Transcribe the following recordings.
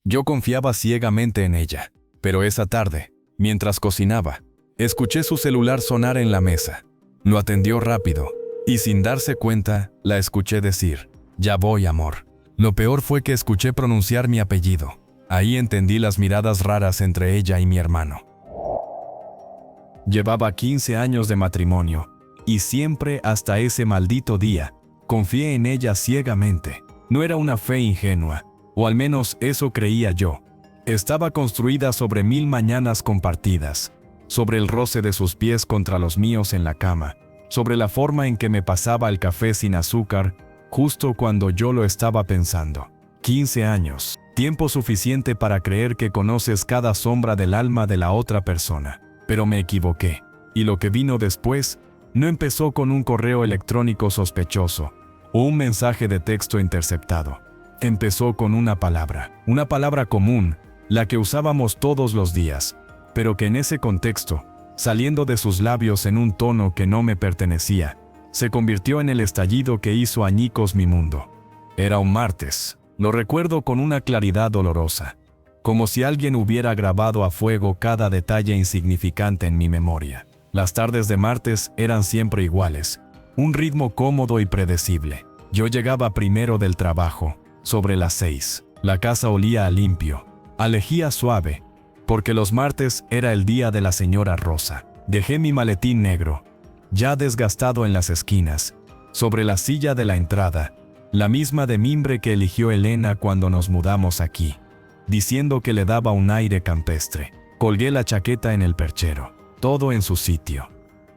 Yo confiaba ciegamente en ella. Pero esa tarde, mientras cocinaba, escuché su celular sonar en la mesa. Lo atendió rápido, y sin darse cuenta, la escuché decir, «Ya voy, amor». Lo peor fue que escuché pronunciar mi apellido. Ahí entendí las miradas raras entre ella y mi hermano. Llevaba 15 años de matrimonio, y siempre hasta ese maldito día, confié en ella ciegamente. No era una fe ingenua, o al menos eso creía yo. Estaba construida sobre 1000 mañanas compartidas, sobre el roce de sus pies contra los míos en la cama, sobre la forma en que me pasaba el café sin azúcar, justo cuando yo lo estaba pensando. 15 años, tiempo suficiente para creer que conoces cada sombra del alma de la otra persona. Pero me equivoqué, y lo que vino después no empezó con un correo electrónico sospechoso o un mensaje de texto interceptado. Empezó con una palabra común, la que usábamos todos los días, pero que en ese contexto, saliendo de sus labios en un tono que no me pertenecía, se convirtió en el estallido que hizo añicos mi mundo. Era un martes, lo recuerdo con una claridad dolorosa, como si alguien hubiera grabado a fuego cada detalle insignificante en mi memoria. Las tardes de martes eran siempre iguales, un ritmo cómodo y predecible. Yo llegaba primero del trabajo, sobre las 6. La casa olía a limpio, a lejía suave, porque los martes era el día de la señora Rosa. Dejé mi maletín negro, ya desgastado en las esquinas, sobre la silla de la entrada, la misma de mimbre que eligió Elena cuando nos mudamos aquí, diciendo que le daba un aire campestre. Colgué la chaqueta en el perchero, todo en su sitio.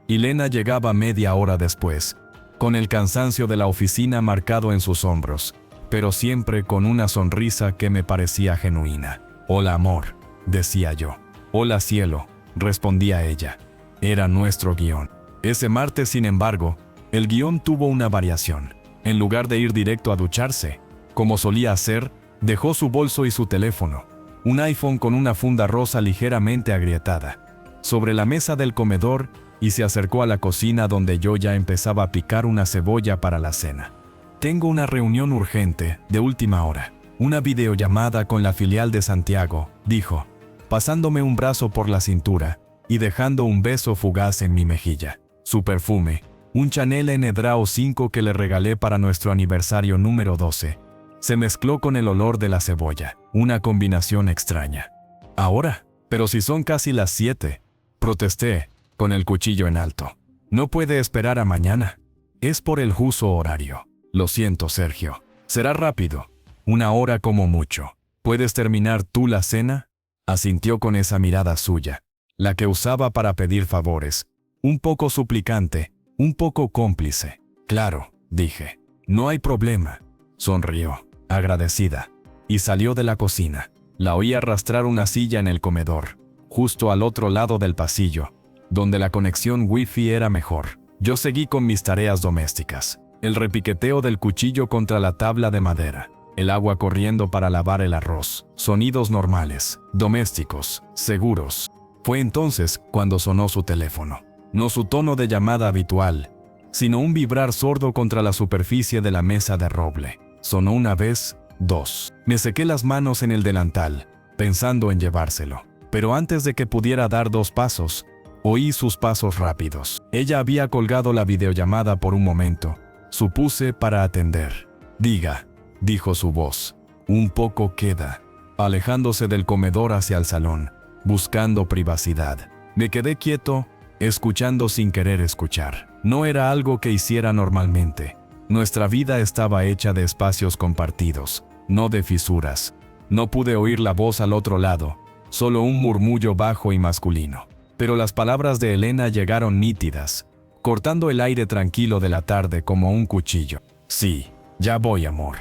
Elena llegaba media hora después, con el cansancio de la oficina marcado en sus hombros, pero siempre con una sonrisa que me parecía genuina. «Hola, amor», decía yo. «Hola, cielo», respondía ella. Era nuestro guión. Ese martes, sin embargo, el guión tuvo una variación. En lugar de ir directo a ducharse, como solía hacer, dejó su bolso y su teléfono, un iPhone con una funda rosa ligeramente agrietada, sobre la mesa del comedor y se acercó a la cocina donde yo ya empezaba a picar una cebolla para la cena. «Tengo una reunión urgente, de última hora. Una videollamada con la filial de Santiago», dijo, pasándome un brazo por la cintura y dejando un beso fugaz en mi mejilla. Su perfume, un Chanel Enedrao 5 que le regalé para nuestro aniversario número 12, se mezcló con el olor de la cebolla, una combinación extraña. «Ahora, pero si son casi las 7, protesté, con el cuchillo en alto. «No puede esperar a mañana. Es por el huso horario». «Lo siento, Sergio. Será rápido. 1 hora como mucho. ¿Puedes terminar tú la cena?», asintió con esa mirada suya, la que usaba para pedir favores, un poco suplicante, un poco cómplice. «Claro», dije. «No hay problema». Sonrió, agradecida, y salió de la cocina. La oí arrastrar una silla en el comedor, justo al otro lado del pasillo, donde la conexión wifi era mejor. Yo seguí con mis tareas domésticas. El repiqueteo del cuchillo contra la tabla de madera, el agua corriendo para lavar el arroz. Sonidos normales, domésticos, seguros. Fue entonces cuando sonó su teléfono. No su tono de llamada habitual, sino un vibrar sordo contra la superficie de la mesa de roble. Sonó una vez, 2. Me sequé las manos en el delantal, pensando en llevárselo. Pero antes de que pudiera dar 2 pasos, oí sus pasos rápidos. Ella había colgado la videollamada por un momento. Supuse para atender. «Diga», dijo su voz. «Un poco queda», alejándose del comedor hacia el salón, buscando privacidad. Me quedé quieto, escuchando sin querer escuchar. No era algo que hiciera normalmente. Nuestra vida estaba hecha de espacios compartidos, no de fisuras. No pude oír la voz al otro lado, solo un murmullo bajo y masculino. Pero las palabras de Elena llegaron nítidas, cortando el aire tranquilo de la tarde como un cuchillo. «Sí, ya voy, amor.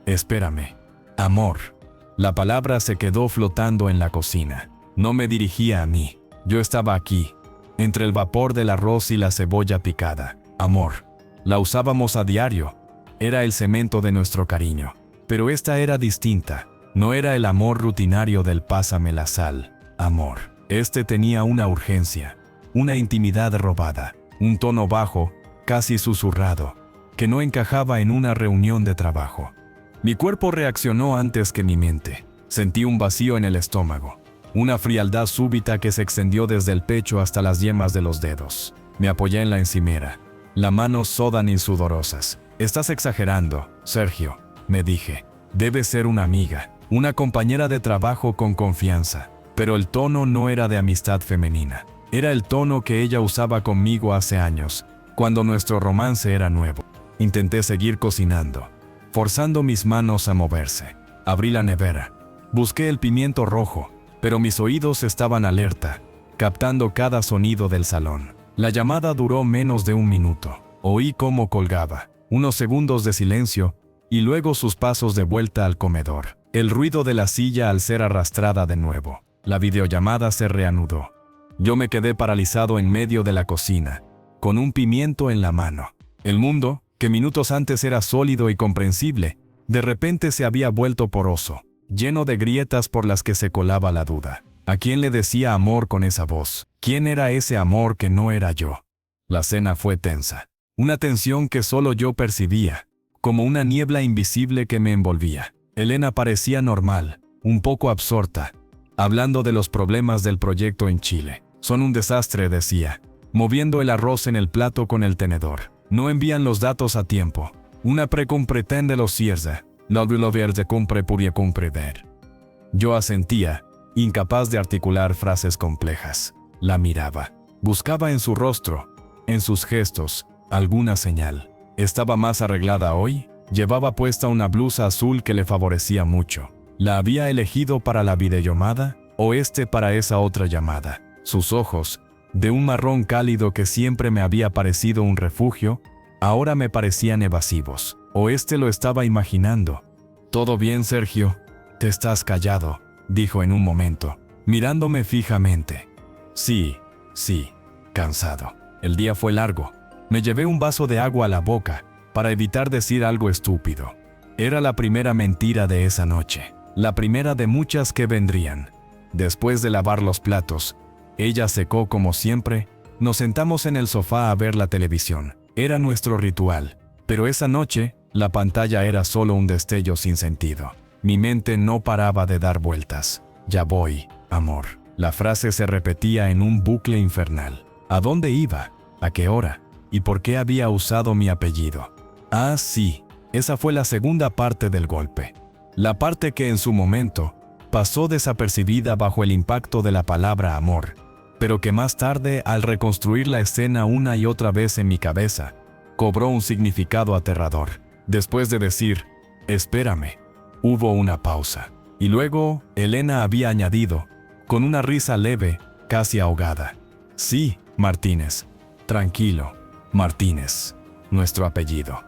Espérame. Amor». La palabra se quedó flotando en la cocina. No me dirigía a mí. Yo estaba aquí, entre el vapor del arroz y la cebolla picada. «Amor». La usábamos a diario. Era el cemento de nuestro cariño. Pero esta era distinta. No era el amor rutinario del «pásame la sal». Amor. Este tenía una urgencia, una intimidad robada, un tono bajo, casi susurrado, que no encajaba en una reunión de trabajo. Mi cuerpo reaccionó antes que mi mente. Sentí un vacío en el estómago, una frialdad súbita que se extendió desde el pecho hasta las yemas de los dedos. Me apoyé en la encimera, las manos sodan y sudorosas. «Estás exagerando, Sergio», me dije. «Debe ser una amiga, una compañera de trabajo con confianza». Pero el tono no era de amistad femenina. Era el tono que ella usaba conmigo hace años, cuando nuestro romance era nuevo. Intenté seguir cocinando, forzando mis manos a moverse. Abrí la nevera. Busqué el pimiento rojo, pero mis oídos estaban alerta, captando cada sonido del salón. La llamada duró menos de un minuto. Oí cómo colgaba, unos segundos de silencio, y luego sus pasos de vuelta al comedor. El ruido de la silla al ser arrastrada de nuevo. La videollamada se reanudó. Yo me quedé paralizado en medio de la cocina, con un pimiento en la mano. El mundo, que minutos antes era sólido y comprensible, de repente se había vuelto poroso, lleno de grietas por las que se colaba la duda. ¿A quién le decía amor con esa voz? ¿Quién era ese amor que no era yo? La cena fue tensa. Una tensión que solo yo percibía, como una niebla invisible que me envolvía. Elena parecía normal, un poco absorta, hablando de los problemas del proyecto en Chile. «Son un desastre», decía, moviendo el arroz en el plato con el tenedor. «No envían los datos a tiempo. Una pretende lo cierza. No lo verde compre puria comprender». Yo asentía, incapaz de articular frases complejas. La miraba. Buscaba en su rostro, en sus gestos, alguna señal. ¿Estaba más arreglada hoy? Llevaba puesta una blusa azul que le favorecía mucho. ¿La había elegido para la videollamada o para esa otra llamada? Sus ojos, de un marrón cálido que siempre me había parecido un refugio, ahora me parecían evasivos. ¿O lo estaba imaginando? «¿Todo bien, Sergio?» «Te estás callado», dijo en un momento, mirándome fijamente. Sí, cansado. El día fue largo. Me llevé un vaso de agua a la boca para evitar decir algo estúpido. Era la primera mentira de esa noche, la primera de muchas que vendrían. Después de lavar los platos, ella secó como siempre, nos sentamos en el sofá a ver la televisión. Era nuestro ritual, pero esa noche, la pantalla era solo un destello sin sentido. Mi mente no paraba de dar vueltas. «Ya voy, amor». La frase se repetía en un bucle infernal. ¿A dónde iba? ¿A qué hora? ¿Y por qué había usado mi apellido? Ah, sí, esa fue la segunda parte del golpe. La parte que en su momento pasó desapercibida bajo el impacto de la palabra amor, pero que más tarde, al reconstruir la escena una y otra vez en mi cabeza, cobró un significado aterrador. Después de decir, «Espérame», hubo una pausa. Y luego, Elena había añadido, con una risa leve, casi ahogada: «Sí, Martínez. Tranquilo, Martínez. Nuestro apellido».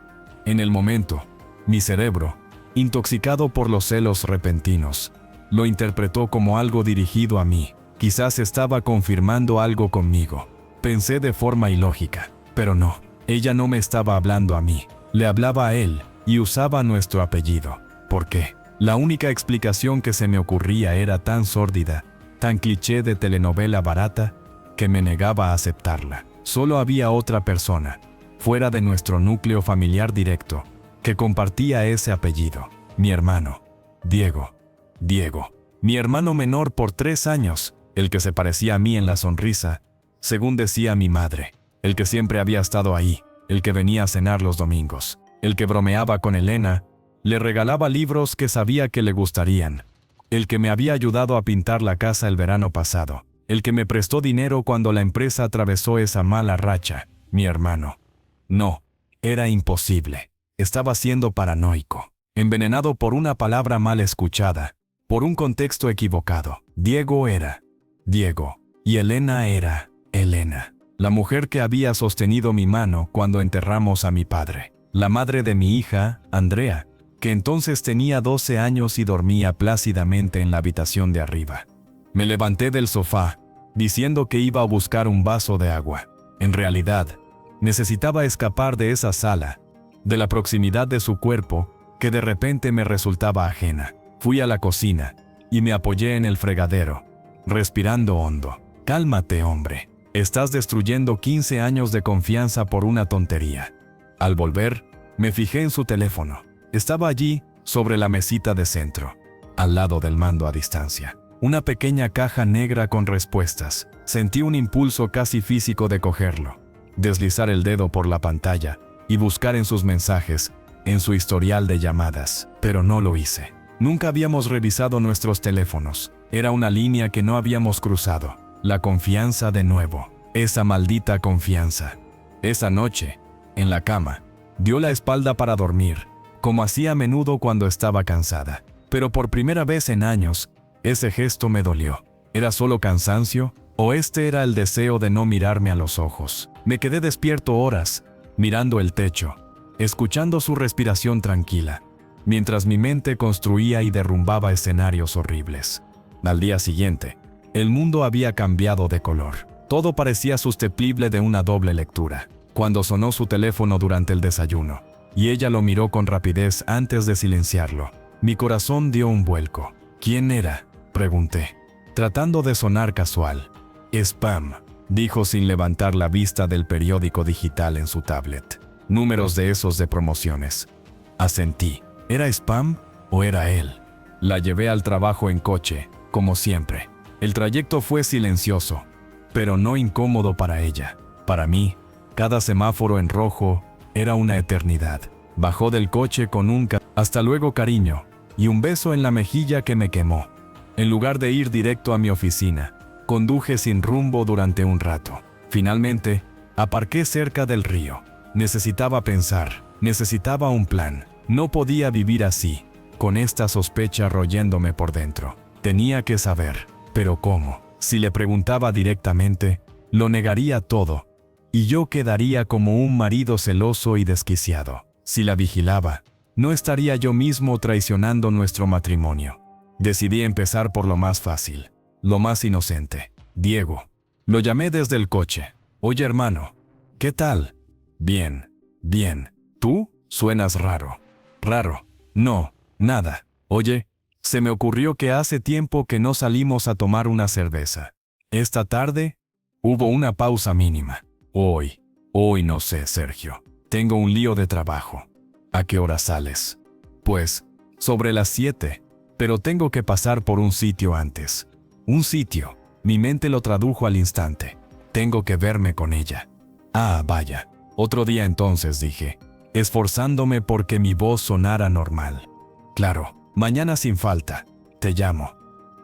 En el momento, mi cerebro, intoxicado por los celos repentinos, lo interpretó como algo dirigido a mí. Quizás estaba confirmando algo conmigo. Pensé de forma ilógica, pero no. Ella no me estaba hablando a mí. Le hablaba a él y usaba nuestro apellido. ¿Por qué? La única explicación que se me ocurría era tan sórdida, tan cliché de telenovela barata, que me negaba a aceptarla. Solo había otra persona, fuera de nuestro núcleo familiar directo, que compartía ese apellido. Mi hermano, Diego. Mi hermano menor por 3 años, el que se parecía a mí en la sonrisa, según decía mi madre. El que siempre había estado ahí, el que venía a cenar los domingos, el que bromeaba con Elena, le regalaba libros que sabía que le gustarían, el que me había ayudado a pintar la casa el verano pasado, el que me prestó dinero cuando la empresa atravesó esa mala racha. Mi hermano. No, era imposible. Estaba siendo paranoico, envenenado por una palabra mal escuchada, por un contexto equivocado. Diego era Diego, y Elena era Elena, la mujer que había sostenido mi mano cuando enterramos a mi padre, la madre de mi hija, Andrea, que entonces tenía 12 años y dormía plácidamente en la habitación de arriba. Me levanté del sofá, diciendo que iba a buscar un vaso de agua. En realidad, necesitaba escapar de esa sala, de la proximidad de su cuerpo, que de repente me resultaba ajena. Fui a la cocina, y me apoyé en el fregadero, respirando hondo. «Cálmate, hombre. Estás destruyendo 15 años de confianza por una tontería». Al volver, me fijé en su teléfono. Estaba allí, sobre la mesita de centro. al lado del mando a distancia. Una pequeña caja negra con respuestas. Sentí un impulso casi físico de cogerlo, deslizar el dedo por la pantalla y buscar en sus mensajes, en su historial de llamadas, pero no lo hice. Nunca habíamos revisado nuestros teléfonos. Era una línea que no habíamos cruzado. La confianza de nuevo. Esa maldita confianza. Esa noche, en la cama, dio la espalda para dormir, como hacía a menudo cuando estaba cansada. Pero por primera vez en años, ese gesto me dolió. ¿Era solo cansancio? ¿O este era el deseo de no mirarme a los ojos? Me quedé despierto horas, mirando el techo, escuchando su respiración tranquila, mientras mi mente construía y derrumbaba escenarios horribles. Al día siguiente, el mundo había cambiado de color. Todo parecía susceptible de una doble lectura. Cuando sonó su teléfono durante el desayuno, y ella lo miró con rapidez antes de silenciarlo, mi corazón dio un vuelco. ¿Quién era?, pregunté, tratando de sonar casual. Spam, dijo sin levantar la vista del periódico digital en su tablet. Números de esos de promociones. Asentí. ¿Era spam o era él? La llevé al trabajo en coche, como siempre. El trayecto fue silencioso, pero no incómodo para ella. Para mí, cada semáforo en rojo era una eternidad. Bajó del coche con un «hasta luego, cariño» y un beso en la mejilla que me quemó. En lugar de ir directo a mi oficina, conduje sin rumbo durante un rato. Finalmente, aparqué cerca del río. Necesitaba pensar, necesitaba un plan. No podía vivir así, con esta sospecha royéndome por dentro. Tenía que saber, pero ¿cómo? Si le preguntaba directamente, lo negaría todo, y yo quedaría como un marido celoso y desquiciado. Si la vigilaba, no estaría yo mismo traicionando nuestro matrimonio. Decidí empezar por lo más fácil, lo más inocente. Diego. Lo llamé desde el coche. Oye, hermano, ¿qué tal? Bien, bien. ¿Tú? Suenas raro. Raro. No, nada. Oye, se me ocurrió que hace tiempo que no salimos a tomar una cerveza. Esta tarde, hubo una pausa mínima. Hoy no sé, Sergio. Tengo un lío de trabajo. ¿A qué hora sales? Pues, sobre las 7, pero tengo que pasar por un sitio antes. Un sitio. Mi mente lo tradujo al instante. Tengo que verme con ella. Ah, vaya. Otro día entonces, dije, esforzándome porque mi voz sonara normal. Claro, mañana sin falta. Te llamo.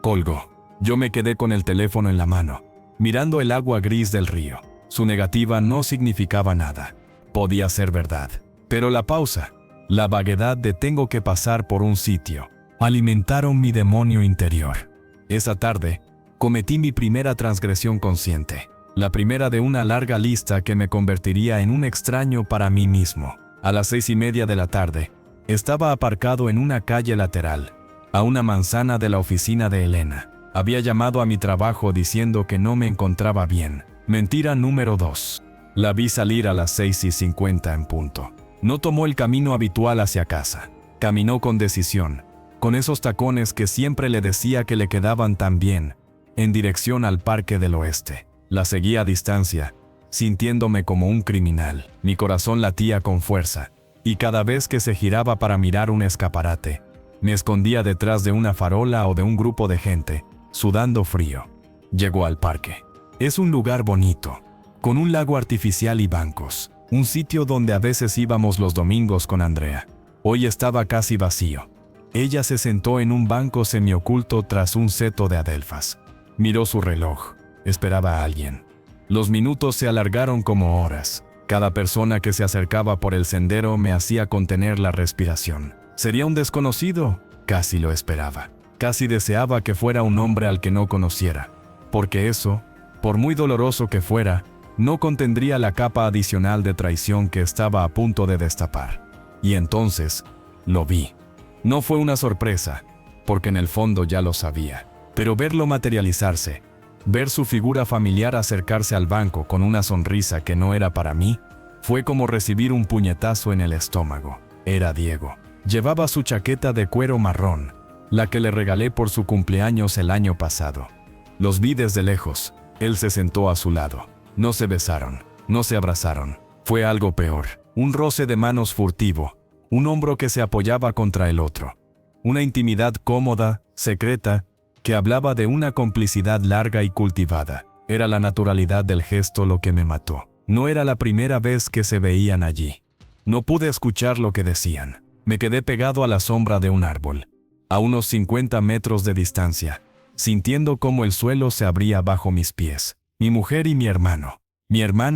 Colgó. Yo me quedé con el teléfono en la mano, mirando el agua gris del río. Su negativa no significaba nada. Podía ser verdad. Pero la pausa, la vaguedad de tengo que pasar por un sitio, alimentaron mi demonio interior. Esa tarde, cometí mi primera transgresión consciente. La primera de una larga lista que me convertiría en un extraño para mí mismo. A las 6:30 de la tarde, estaba aparcado en una calle lateral, a una manzana de la oficina de Elena. Había llamado a mi trabajo diciendo que no me encontraba bien. Mentira número 2. La vi salir a las 6:50 en punto. No tomó el camino habitual hacia casa. Caminó con decisión, con esos tacones que siempre le decía que le quedaban tan bien, en dirección al Parque del Oeste. La seguí a distancia, sintiéndome como un criminal. Mi corazón latía con fuerza, y cada vez que se giraba para mirar un escaparate, me escondía detrás de una farola o de un grupo de gente, sudando frío. Llegó al parque. Es un lugar bonito, con un lago artificial y bancos. Un sitio donde a veces íbamos los domingos con Andrea. Hoy estaba casi vacío. Ella se sentó en un banco semioculto tras un seto de adelfas. Miró su reloj. Esperaba a alguien. Los minutos se alargaron como horas. Cada persona que se acercaba por el sendero me hacía contener la respiración. ¿Sería un desconocido? Casi lo esperaba. Casi deseaba que fuera un hombre al que no conociera. Porque eso, por muy doloroso que fuera, no contendría la capa adicional de traición que estaba a punto de destapar. Y entonces, lo vi. No fue una sorpresa, porque en el fondo ya lo sabía. Pero verlo materializarse, ver su figura familiar acercarse al banco con una sonrisa que no era para mí, fue como recibir un puñetazo en el estómago. Era Diego. Llevaba su chaqueta de cuero marrón, la que le regalé por su cumpleaños el año pasado. Los vi desde lejos. Él se sentó a su lado. No se besaron, no se abrazaron. Fue algo peor. Un roce de manos furtivo, un hombro que se apoyaba contra el otro. Una intimidad cómoda, secreta, que hablaba de una complicidad larga y cultivada. Era la naturalidad del gesto lo que me mató. No era la primera vez que se veían allí. No pude escuchar lo que decían. Me quedé pegado a la sombra de un árbol, a unos 50 metros de distancia, sintiendo cómo el suelo se abría bajo mis pies. Mi mujer y mi hermano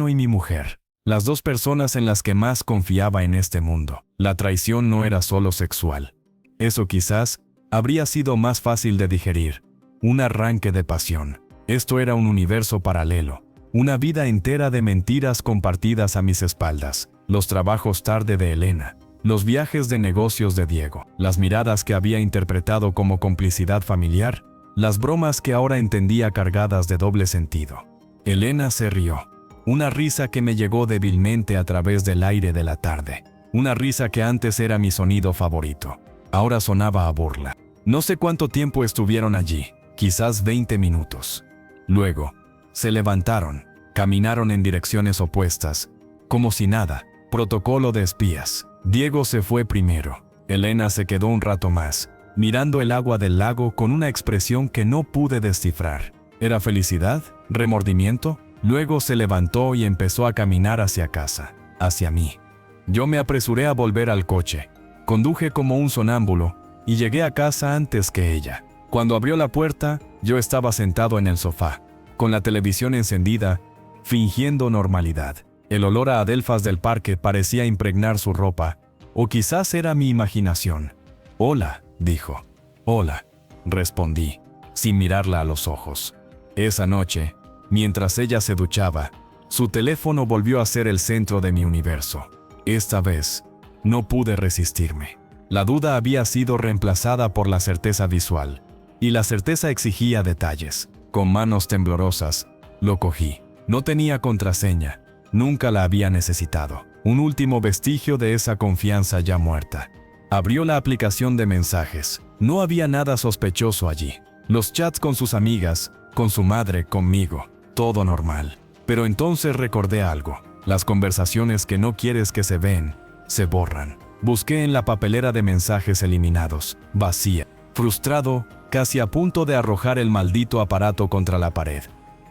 y mi mujer, las dos personas en las que más confiaba en este mundo. La traición no era solo sexual. Eso quizás habría sido más fácil de digerir. Un arranque de pasión. Esto era un universo paralelo, una vida entera de mentiras compartidas a mis espaldas, los trabajos tarde de Elena, los viajes de negocios de Diego, las miradas que había interpretado como complicidad familiar, las bromas que ahora entendía cargadas de doble sentido. Elena se rió. Una risa que me llegó débilmente a través del aire de la tarde. Una risa que antes era mi sonido favorito. Ahora sonaba a burla. No sé cuánto tiempo estuvieron allí, quizás 20 minutos. Luego, se levantaron, caminaron en direcciones opuestas, como si nada. Protocolo de espías. Diego se fue primero. Elena se quedó un rato más, mirando el agua del lago con una expresión que no pude descifrar. ¿Era felicidad? ¿Remordimiento? Luego se levantó y empezó a caminar hacia casa, hacia mí. Yo me apresuré a volver al coche. Conduje como un sonámbulo y llegué a casa antes que ella. Cuando abrió la puerta, yo estaba sentado en el sofá, con la televisión encendida, fingiendo normalidad. El olor a adelfas del parque parecía impregnar su ropa, o quizás era mi imaginación. «Hola», dijo. «Hola», respondí, sin mirarla a los ojos. Esa noche, mientras ella se duchaba, su teléfono volvió a ser el centro de mi universo. Esta vez, no pude resistirme. La duda había sido reemplazada por la certeza visual, y la certeza exigía detalles. Con manos temblorosas, lo cogí. No tenía contraseña, nunca la había necesitado. Un último vestigio de esa confianza ya muerta. Abrió la aplicación de mensajes. No había nada sospechoso allí. Los chats con sus amigas, con su madre, conmigo. Todo normal. Pero entonces recordé algo. Las conversaciones que no quieres que se ven, se borran. Busqué en la papelera de mensajes eliminados, vacía. Frustrado, casi a punto de arrojar el maldito aparato contra la pared.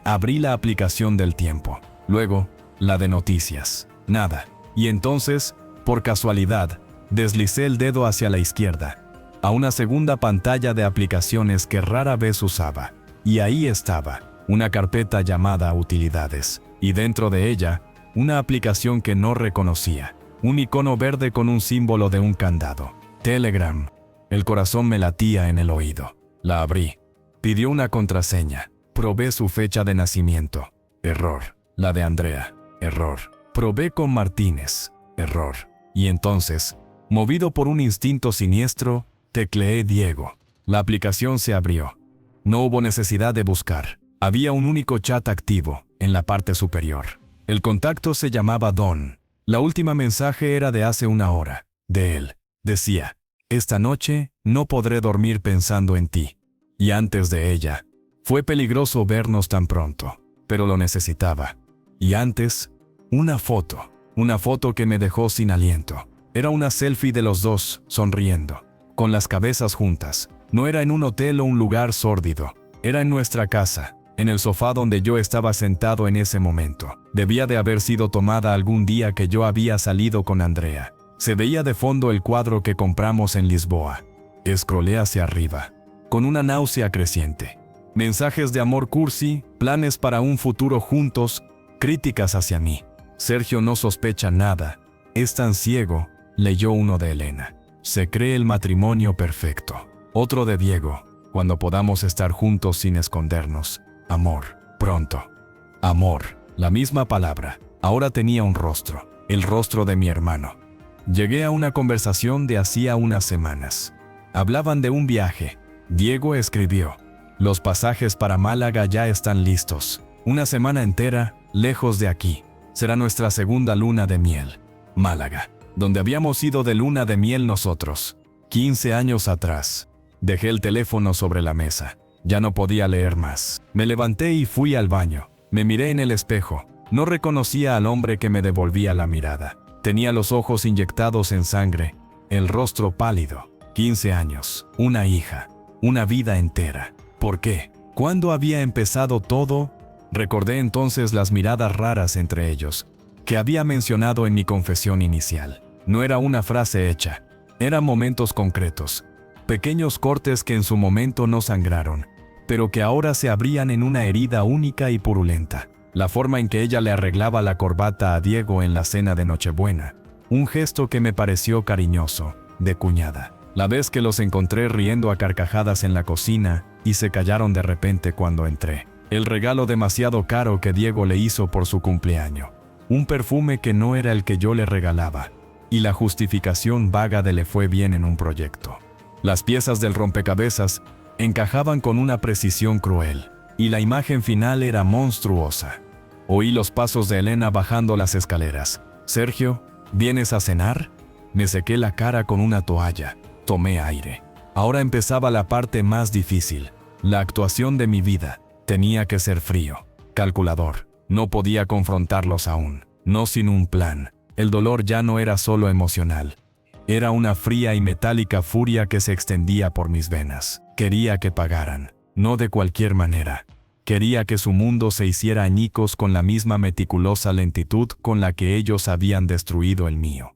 Abrí la aplicación del tiempo. Luego, la de noticias. Nada. Y entonces, por casualidad, deslicé el dedo hacia la izquierda, a una segunda pantalla de aplicaciones que rara vez usaba. Y ahí estaba, una carpeta llamada Utilidades. Y dentro de ella, una aplicación que no reconocía. Un icono verde con un símbolo de un candado. Telegram. El corazón me latía en el oído. La abrí. Pidió una contraseña. Probé su fecha de nacimiento. Error. La de Andrea. Error. Probé con Martínez. Error. Y entonces, movido por un instinto siniestro, tecleé Diego. La aplicación se abrió. No hubo necesidad de buscar. Había un único chat activo, en la parte superior. El contacto se llamaba Don. La última mensaje era de hace una hora. De él. Decía: «Esta noche no podré dormir pensando en ti». Y antes de ella: «Fue peligroso vernos tan pronto, pero lo necesitaba». Y antes, una foto que me dejó sin aliento. Era una selfie de los dos, sonriendo, con las cabezas juntas. No era en un hotel o un lugar sórdido. Era en nuestra casa, en el sofá donde yo estaba sentado en ese momento. Debía de haber sido tomada algún día que yo había salido con Andrea. Se veía de fondo el cuadro que compramos en Lisboa. Escrolé hacia arriba, con una náusea creciente. Mensajes de amor cursi, planes para un futuro juntos, críticas hacia mí. Sergio no sospecha nada. Es tan ciego, leyó uno de Elena. Se cree el matrimonio perfecto. Otro de Diego. Cuando podamos estar juntos sin escondernos. Amor. Pronto. Amor. La misma palabra. Ahora tenía un rostro. El rostro de mi hermano. Llegué a una conversación de hacía unas semanas. Hablaban de un viaje. Diego escribió: «Los pasajes para Málaga ya están listos. Una semana entera, lejos de aquí. Será nuestra segunda luna de miel. Málaga, donde habíamos ido de luna de miel nosotros. 15 años atrás». Dejé el teléfono sobre la mesa. Ya no podía leer más. Me levanté y fui al baño. Me miré en el espejo. No reconocía al hombre que me devolvía la mirada. Tenía los ojos inyectados en sangre, el rostro pálido. 15 años, una hija, una vida entera. ¿Por qué? ¿Cuándo había empezado todo? Recordé entonces las miradas raras entre ellos, que había mencionado en mi confesión inicial. No era una frase hecha, eran momentos concretos, pequeños cortes que en su momento no sangraron, pero que ahora se abrían en una herida única y purulenta. La forma en que ella le arreglaba la corbata a Diego en la cena de Nochebuena, un gesto que me pareció cariñoso, de cuñada. La vez que los encontré riendo a carcajadas en la cocina y se callaron de repente cuando entré. El regalo demasiado caro que Diego le hizo por su cumpleaños. Un perfume que no era el que yo le regalaba. Y la justificación vaga de le fue bien en un proyecto. Las piezas del rompecabezas encajaban con una precisión cruel. Y la imagen final era monstruosa. Oí los pasos de Elena bajando las escaleras. «Sergio, ¿vienes a cenar?» Me sequé la cara con una toalla. Tomé aire. Ahora empezaba la parte más difícil. La actuación de mi vida. Tenía que ser frío, calculador. No podía confrontarlos aún. No sin un plan. El dolor ya no era solo emocional. Era una fría y metálica furia que se extendía por mis venas. Quería que pagaran. No de cualquier manera. Quería que su mundo se hiciera añicos con la misma meticulosa lentitud con la que ellos habían destruido el mío.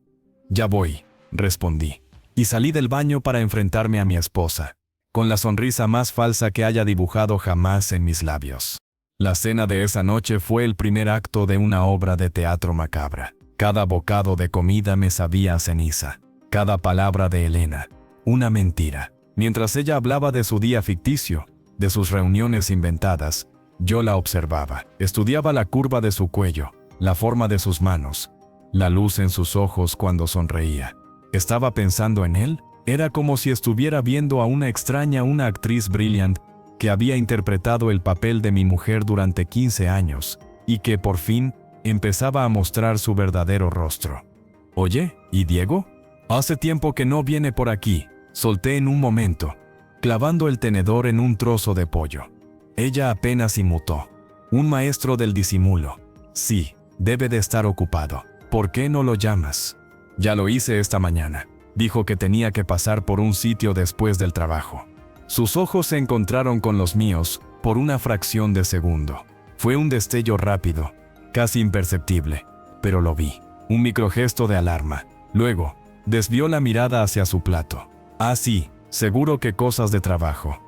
«Ya voy», respondí. Y salí del baño para enfrentarme a mi esposa, con la sonrisa más falsa que haya dibujado jamás en mis labios. La cena de esa noche fue el primer acto de una obra de teatro macabra. Cada bocado de comida me sabía a ceniza. Cada palabra de Elena, una mentira. Mientras ella hablaba de su día ficticio, de sus reuniones inventadas, yo la observaba. Estudiaba la curva de su cuello, la forma de sus manos, la luz en sus ojos cuando sonreía. ¿Estaba pensando en él? Era como si estuviera viendo a una actriz brillante que había interpretado el papel de mi mujer durante 15 años y que por fin empezaba a mostrar su verdadero rostro. «Oye, ¿y Diego? Hace tiempo que no viene por aquí», solté en un momento, clavando el tenedor en un trozo de pollo. Ella apenas inmutó. «Un maestro del disimulo. Sí, debe de estar ocupado. ¿Por qué no lo llamas?» «Ya lo hice esta mañana. Dijo que tenía que pasar por un sitio después del trabajo». Sus ojos se encontraron con los míos por una fracción de segundo. Fue un destello rápido, casi imperceptible, pero lo vi. Un microgesto de alarma. Luego, desvió la mirada hacia su plato. «Ah, sí, seguro que cosas de trabajo».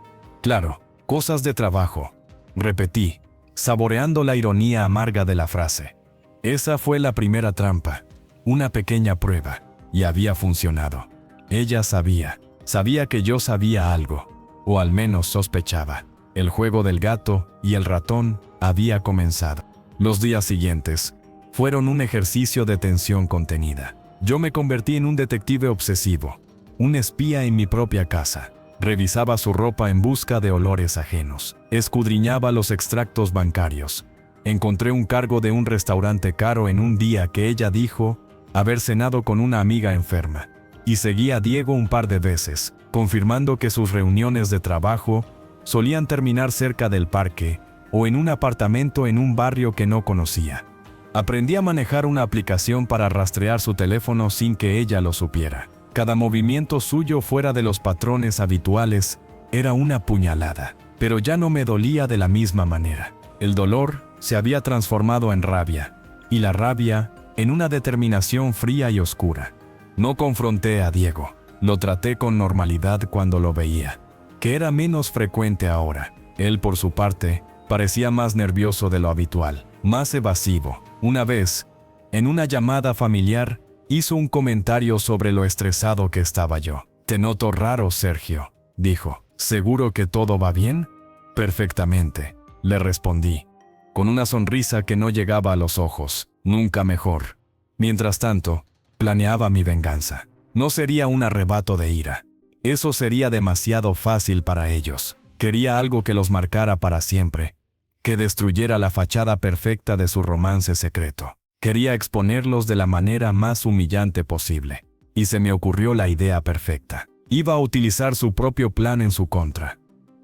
«Claro, cosas de trabajo», repetí, saboreando la ironía amarga de la frase. Esa fue la primera trampa. Una pequeña prueba, y había funcionado. Ella sabía que yo sabía algo, o al menos sospechaba. El juego del gato y el ratón había comenzado. Los días siguientes fueron un ejercicio de tensión contenida. Yo me convertí en un detective obsesivo, un espía en mi propia casa. Revisaba su ropa en busca de olores ajenos. Escudriñaba los extractos bancarios. Encontré un cargo de un restaurante caro en un día que ella dijo haber cenado con una amiga enferma. Y seguí a Diego un par de veces, confirmando que sus reuniones de trabajo solían terminar cerca del parque o en un apartamento en un barrio que no conocía. Aprendí a manejar una aplicación para rastrear su teléfono sin que ella lo supiera. Cada movimiento suyo fuera de los patrones habituales era una puñalada, pero ya no me dolía de la misma manera. El dolor se había transformado en rabia, y la rabia en una determinación fría y oscura. No confronté a Diego, lo traté con normalidad cuando lo veía, que era menos frecuente ahora. Él, por su parte, parecía más nervioso de lo habitual, más evasivo. Una vez, en una llamada familiar, hizo un comentario sobre lo estresado que estaba yo. «Te noto raro, Sergio», dijo. «¿Seguro que todo va bien?» «Perfectamente», le respondí, con una sonrisa que no llegaba a los ojos. Nunca mejor. Mientras tanto, planeaba mi venganza. No sería un arrebato de ira. Eso sería demasiado fácil para ellos. Quería algo que los marcara para siempre, que destruyera la fachada perfecta de su romance secreto. Quería exponerlos de la manera más humillante posible. Y se me ocurrió la idea perfecta. Iba a utilizar su propio plan en su contra.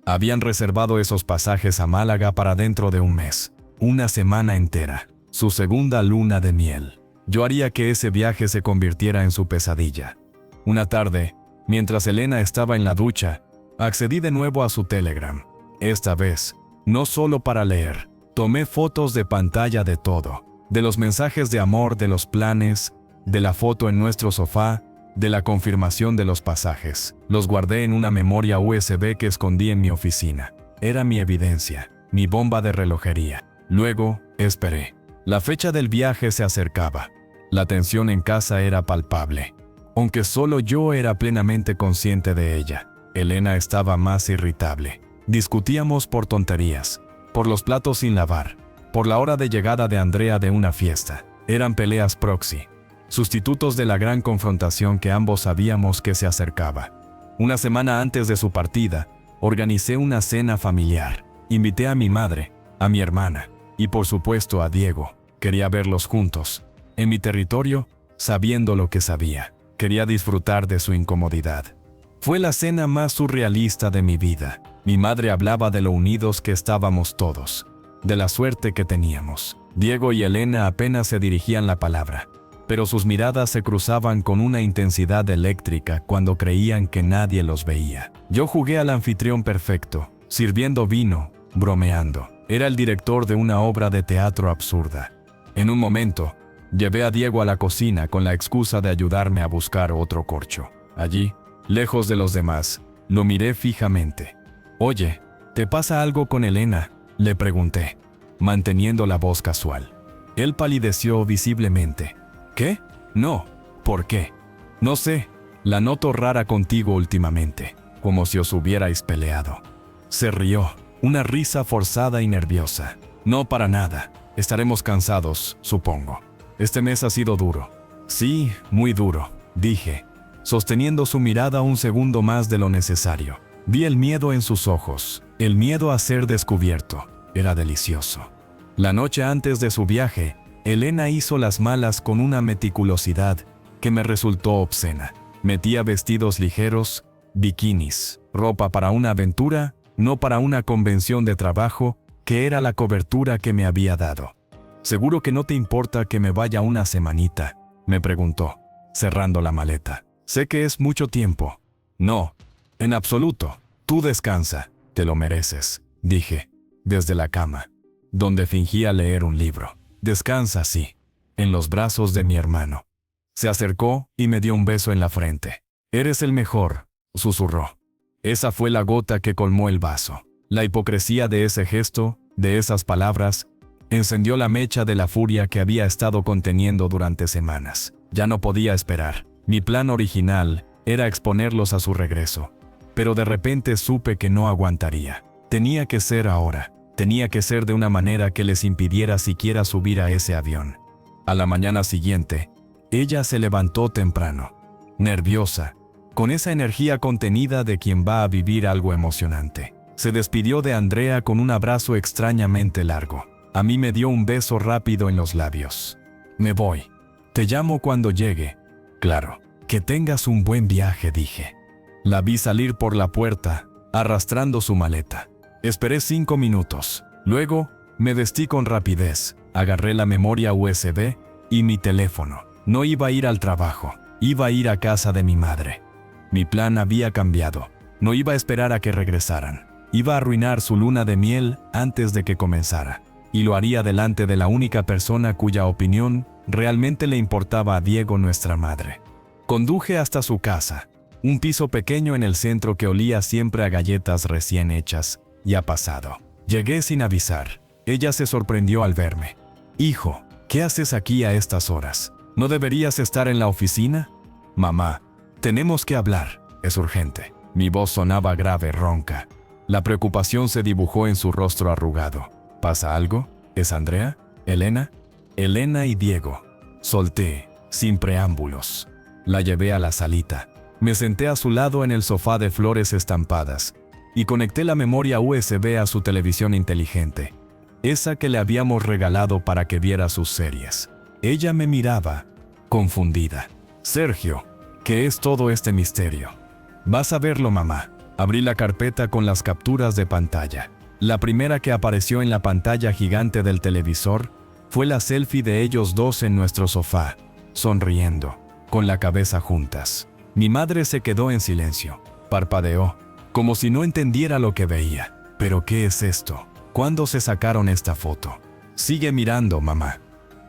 Habían reservado esos pasajes a Málaga para dentro de un mes. Una semana entera. Su segunda luna de miel. Yo haría que ese viaje se convirtiera en su pesadilla. Una tarde, Mientras Elena estaba en la ducha, accedí de nuevo a su Telegram. Esta vez, no solo para leer, tomé fotos de pantalla de todo, de los mensajes de amor, de los planes, de la foto en nuestro sofá, de la confirmación de los pasajes. Los guardé en una memoria USB que escondí en mi oficina. Era mi evidencia, mi bomba de relojería. Luego, esperé. La fecha del viaje se acercaba. La tensión en casa era palpable. Aunque solo yo era plenamente consciente de ella. Elena estaba más irritable. Discutíamos por tonterías, por los platos sin lavar, por la hora de llegada de Andrea de una fiesta. Eran peleas proxy, sustitutos de la gran confrontación que ambos sabíamos que se acercaba. Una semana antes de su partida, organicé una cena familiar. Invité a mi madre, a mi hermana y por supuesto a Diego. Quería verlos juntos, en mi territorio, sabiendo lo que sabía. Quería disfrutar de su incomodidad. Fue la cena más surrealista de mi vida. Mi madre hablaba de lo unidos que estábamos todos, de la suerte que teníamos. Diego y Elena apenas se dirigían la palabra, pero sus miradas se cruzaban con una intensidad eléctrica cuando creían que nadie los veía. Yo jugué al anfitrión perfecto, sirviendo vino, bromeando. Era el director de una obra de teatro absurda. En un momento, llevé a Diego a la cocina con la excusa de ayudarme a buscar otro corcho. Allí, lejos de los demás, lo miré fijamente. «Oye, ¿te pasa algo con Elena?», le pregunté, manteniendo la voz casual. Él palideció visiblemente. «¿Qué? No. ¿Por qué?». «No sé. La noto rara contigo últimamente, como si os hubierais peleado». Se rió, una risa forzada y nerviosa. «No, para nada. Estaremos cansados, supongo. Este mes ha sido duro». «Sí, muy duro», dije, sosteniendo su mirada un segundo más de lo necesario. Vi el miedo en sus ojos, el miedo a ser descubierto. Era delicioso. La noche antes de su viaje, Elena hizo las malas con una meticulosidad que me resultó obscena. Metía vestidos ligeros, bikinis, ropa para una aventura, no para una convención de trabajo, que era la cobertura que me había dado. «¿Seguro que no te importa que me vaya una semanita?», me preguntó, cerrando la maleta. «Sé que es mucho tiempo». «No, en absoluto. Tú descansa, te lo mereces», dije, desde la cama, donde fingía leer un libro. «Descansa, sí, en los brazos de mi hermano». Se acercó y me dio un beso en la frente. «Eres el mejor», susurró. Esa fue la gota que colmó el vaso. La hipocresía de ese gesto, de esas palabras, encendió la mecha de la furia que había estado conteniendo durante semanas. Ya no podía esperar. Mi plan original era exponerlos a su regreso. Pero de repente supe que no aguantaría. Tenía que ser ahora. Tenía que ser de una manera que les impidiera siquiera subir a ese avión. A la mañana siguiente, ella se levantó temprano, nerviosa, con esa energía contenida de quien va a vivir algo emocionante. Se despidió de Andrea con un abrazo extrañamente largo. A mí me dio un beso rápido en los labios. «Me voy. Te llamo cuando llegue». «Claro. Que tengas un buen viaje», dije. La vi salir por la puerta, arrastrando su maleta. Esperé 5 minutos. Luego, me vestí con rapidez. Agarré la memoria USB y mi teléfono. No iba a ir al trabajo. Iba a ir a casa de mi madre. Mi plan había cambiado. No iba a esperar a que regresaran. Iba a arruinar su luna de miel antes de que comenzara. Y lo haría delante de la única persona cuya opinión realmente le importaba a Diego, nuestra madre. Conduje hasta su casa, un piso pequeño en el centro que olía siempre a galletas recién hechas y a pasado. Llegué sin avisar. Ella se sorprendió al verme. «Hijo, ¿qué haces aquí a estas horas? ¿No deberías estar en la oficina?» «Mamá, tenemos que hablar. Es urgente». Mi voz sonaba grave, ronca. La preocupación se dibujó en su rostro arrugado. «¿Pasa algo? ¿Es Andrea? ¿Elena?» «Elena y Diego». Solté, sin preámbulos. La llevé a la salita. Me senté a su lado en el sofá de flores estampadas y conecté la memoria USB a su televisión inteligente, esa que le habíamos regalado para que viera sus series. Ella me miraba, confundida. «Sergio, ¿qué es todo este misterio?» «Vas a verlo, mamá». Abrí la carpeta con las capturas de pantalla. La primera que apareció en la pantalla gigante del televisor fue la selfie de ellos dos en nuestro sofá, sonriendo, con la cabeza juntas. Mi madre se quedó en silencio. Parpadeó, como si no entendiera lo que veía. ¿Pero qué es esto? ¿Cuándo se sacaron esta foto? Sigue mirando, mamá.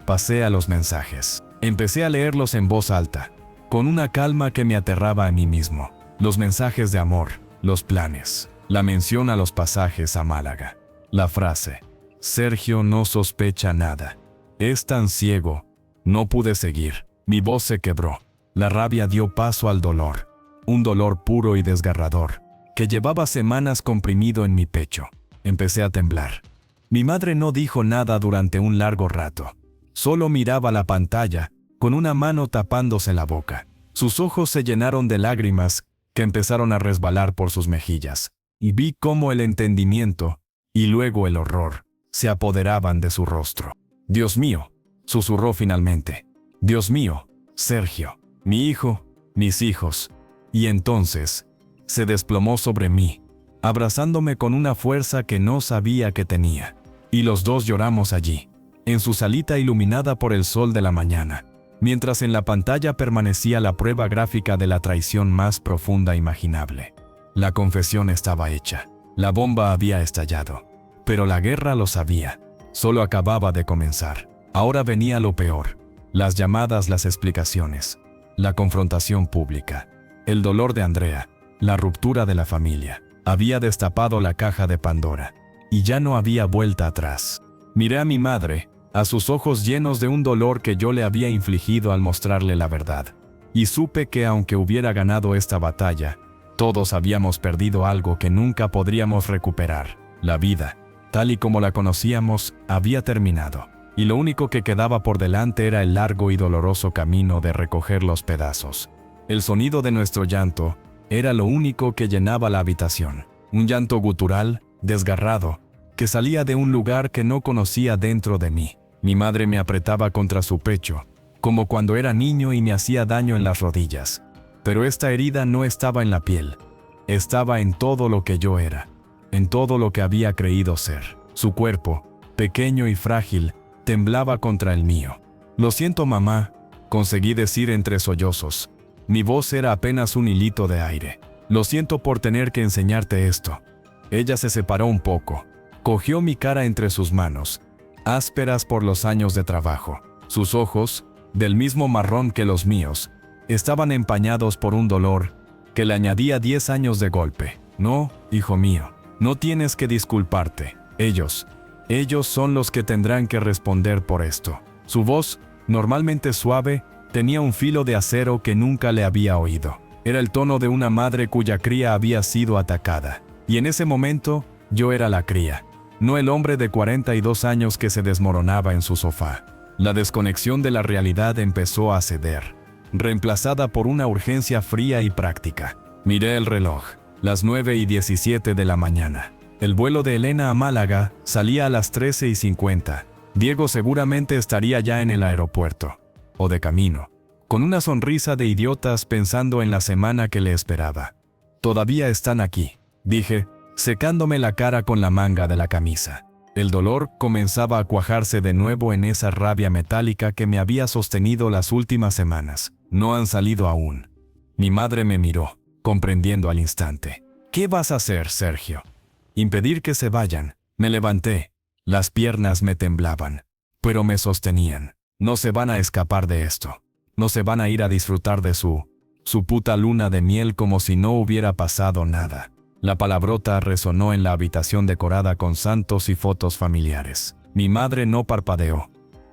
Pasé a los mensajes. Empecé a leerlos en voz alta, con una calma que me aterraba a mí mismo. Los mensajes de amor, los planes, la mención a los pasajes a Málaga. La frase, Sergio no sospecha nada. Es tan ciego. No pude seguir. Mi voz se quebró. La rabia dio paso al dolor. Un dolor puro y desgarrador, que llevaba semanas comprimido en mi pecho. Empecé a temblar. Mi madre no dijo nada durante un largo rato. Solo miraba la pantalla, con una mano tapándose la boca. Sus ojos se llenaron de lágrimas que empezaron a resbalar por sus mejillas. Y vi cómo el entendimiento, y luego el horror, se apoderaban de su rostro. «Dios mío», susurró finalmente. «Dios mío, Sergio, mi hijo, mis hijos». Y entonces, se desplomó sobre mí, abrazándome con una fuerza que no sabía que tenía. Y los dos lloramos allí, en su salita iluminada por el sol de la mañana, mientras en la pantalla permanecía la prueba gráfica de la traición más profunda imaginable. La confesión estaba hecha. La bomba había estallado. Pero la guerra lo sabía. Solo acababa de comenzar. Ahora venía lo peor. Las llamadas, las explicaciones, la confrontación pública, el dolor de Andrea, la ruptura de la familia. Había destapado la caja de Pandora, y ya no había vuelta atrás. Miré a mi madre, a sus ojos llenos de un dolor que yo le había infligido al mostrarle la verdad. Y supe que aunque hubiera ganado esta batalla, todos habíamos perdido algo que nunca podríamos recuperar. La vida, tal y como la conocíamos, había terminado. Y lo único que quedaba por delante era el largo y doloroso camino de recoger los pedazos. El sonido de nuestro llanto era lo único que llenaba la habitación. Un llanto gutural, desgarrado, que salía de un lugar que no conocía dentro de mí. Mi madre me apretaba contra su pecho, como cuando era niño y me hacía daño en las rodillas. Pero esta herida no estaba en la piel. Estaba en todo lo que yo era, en todo lo que había creído ser. Su cuerpo, pequeño y frágil, temblaba contra el mío. «Lo siento, mamá», conseguí decir entre sollozos. Mi voz era apenas un hilito de aire. «Lo siento por tener que enseñarte esto». Ella se separó un poco. Cogió mi cara entre sus manos, ásperas por los años de trabajo. Sus ojos, del mismo marrón que los míos, estaban empañados por un dolor que le añadía 10 años de golpe. «No, hijo mío, no tienes que disculparte. Ellos son los que tendrán que responder por esto». Su voz, normalmente suave, tenía un filo de acero que nunca le había oído. Era el tono de una madre cuya cría había sido atacada. Y en ese momento, yo era la cría, no el hombre de 42 años que se desmoronaba en su sofá. La desconexión de la realidad empezó a ceder, reemplazada por una urgencia fría y práctica. Miré el reloj, las 9:17 de la mañana. El vuelo de Elena a Málaga salía a las 13:50. Diego seguramente estaría ya en el aeropuerto, o de camino, con una sonrisa de idiotas pensando en la semana que le esperaba. «Todavía están aquí», dije, secándome la cara con la manga de la camisa. El dolor comenzaba a cuajarse de nuevo en esa rabia metálica que me había sostenido las últimas semanas. «No han salido aún». Mi madre me miró, comprendiendo al instante. «¿Qué vas a hacer, Sergio?» «Impedir que se vayan». Me levanté. Las piernas me temblaban, pero me sostenían. «No se van a escapar de esto. No se van a ir a disfrutar de su puta luna de miel como si no hubiera pasado nada». La palabrota resonó en la habitación decorada con santos y fotos familiares. Mi madre no parpadeó.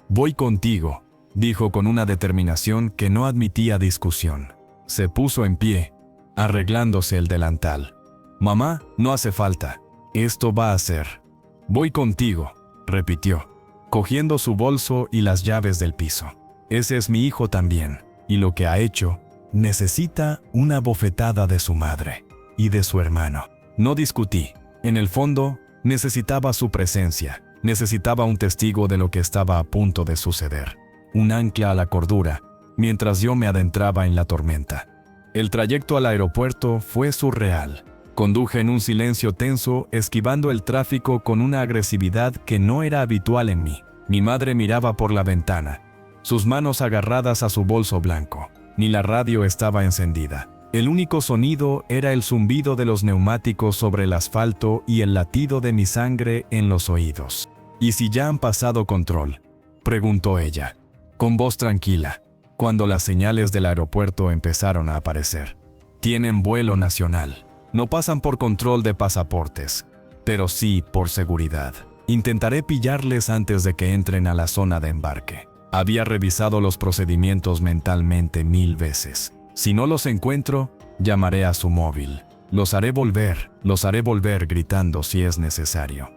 «Voy contigo», dijo con una determinación que no admitía discusión. Se puso en pie, arreglándose el delantal. «Mamá, no hace falta. Esto va a ser». «Voy contigo», repitió, cogiendo su bolso y las llaves del piso. «Ese es mi hijo también, y lo que ha hecho, necesita una bofetada de su madre y de su hermano». No discutí. En el fondo, necesitaba su presencia, necesitaba un testigo de lo que estaba a punto de suceder, un ancla a la cordura, mientras yo me adentraba en la tormenta. El trayecto al aeropuerto fue surreal. Conduje en un silencio tenso, esquivando el tráfico con una agresividad que no era habitual en mí. Mi madre miraba por la ventana, sus manos agarradas a su bolso blanco. ni la radio estaba encendida. El único sonido era el zumbido de los neumáticos sobre el asfalto y el latido de mi sangre en los oídos. ¿Y si ya han pasado control?, preguntó ella, con voz tranquila, cuando las señales del aeropuerto empezaron a aparecer. Tienen vuelo nacional. No pasan por control de pasaportes, pero sí por seguridad. Intentaré pillarles antes de que entren a la zona de embarque. Había revisado los procedimientos mentalmente 1000 veces. Si no los encuentro, llamaré a su móvil. Los haré volver, gritando si es necesario.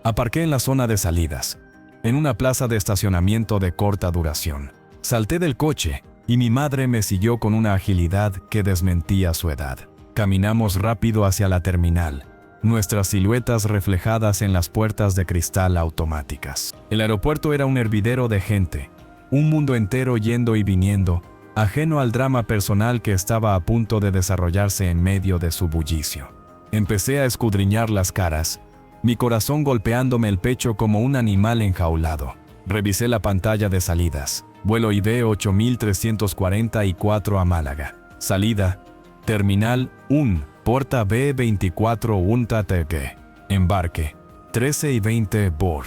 Aparqué en la zona de salidas, en una plaza de estacionamiento de corta duración. Salté del coche y mi madre me siguió con una agilidad que desmentía su edad. Caminamos rápido hacia la terminal, nuestras siluetas reflejadas en las puertas de cristal automáticas. El aeropuerto era un hervidero de gente, un mundo entero yendo y viniendo, ajeno al drama personal que estaba a punto de desarrollarse en medio de su bullicio. Empecé a escudriñar las caras, mi corazón golpeándome el pecho como un animal enjaulado. Revisé la pantalla de salidas. Vuelo IB 8344 a Málaga. Salida, Terminal 1, Porta B24 UNTATG. Embarque, 13:20 BOR.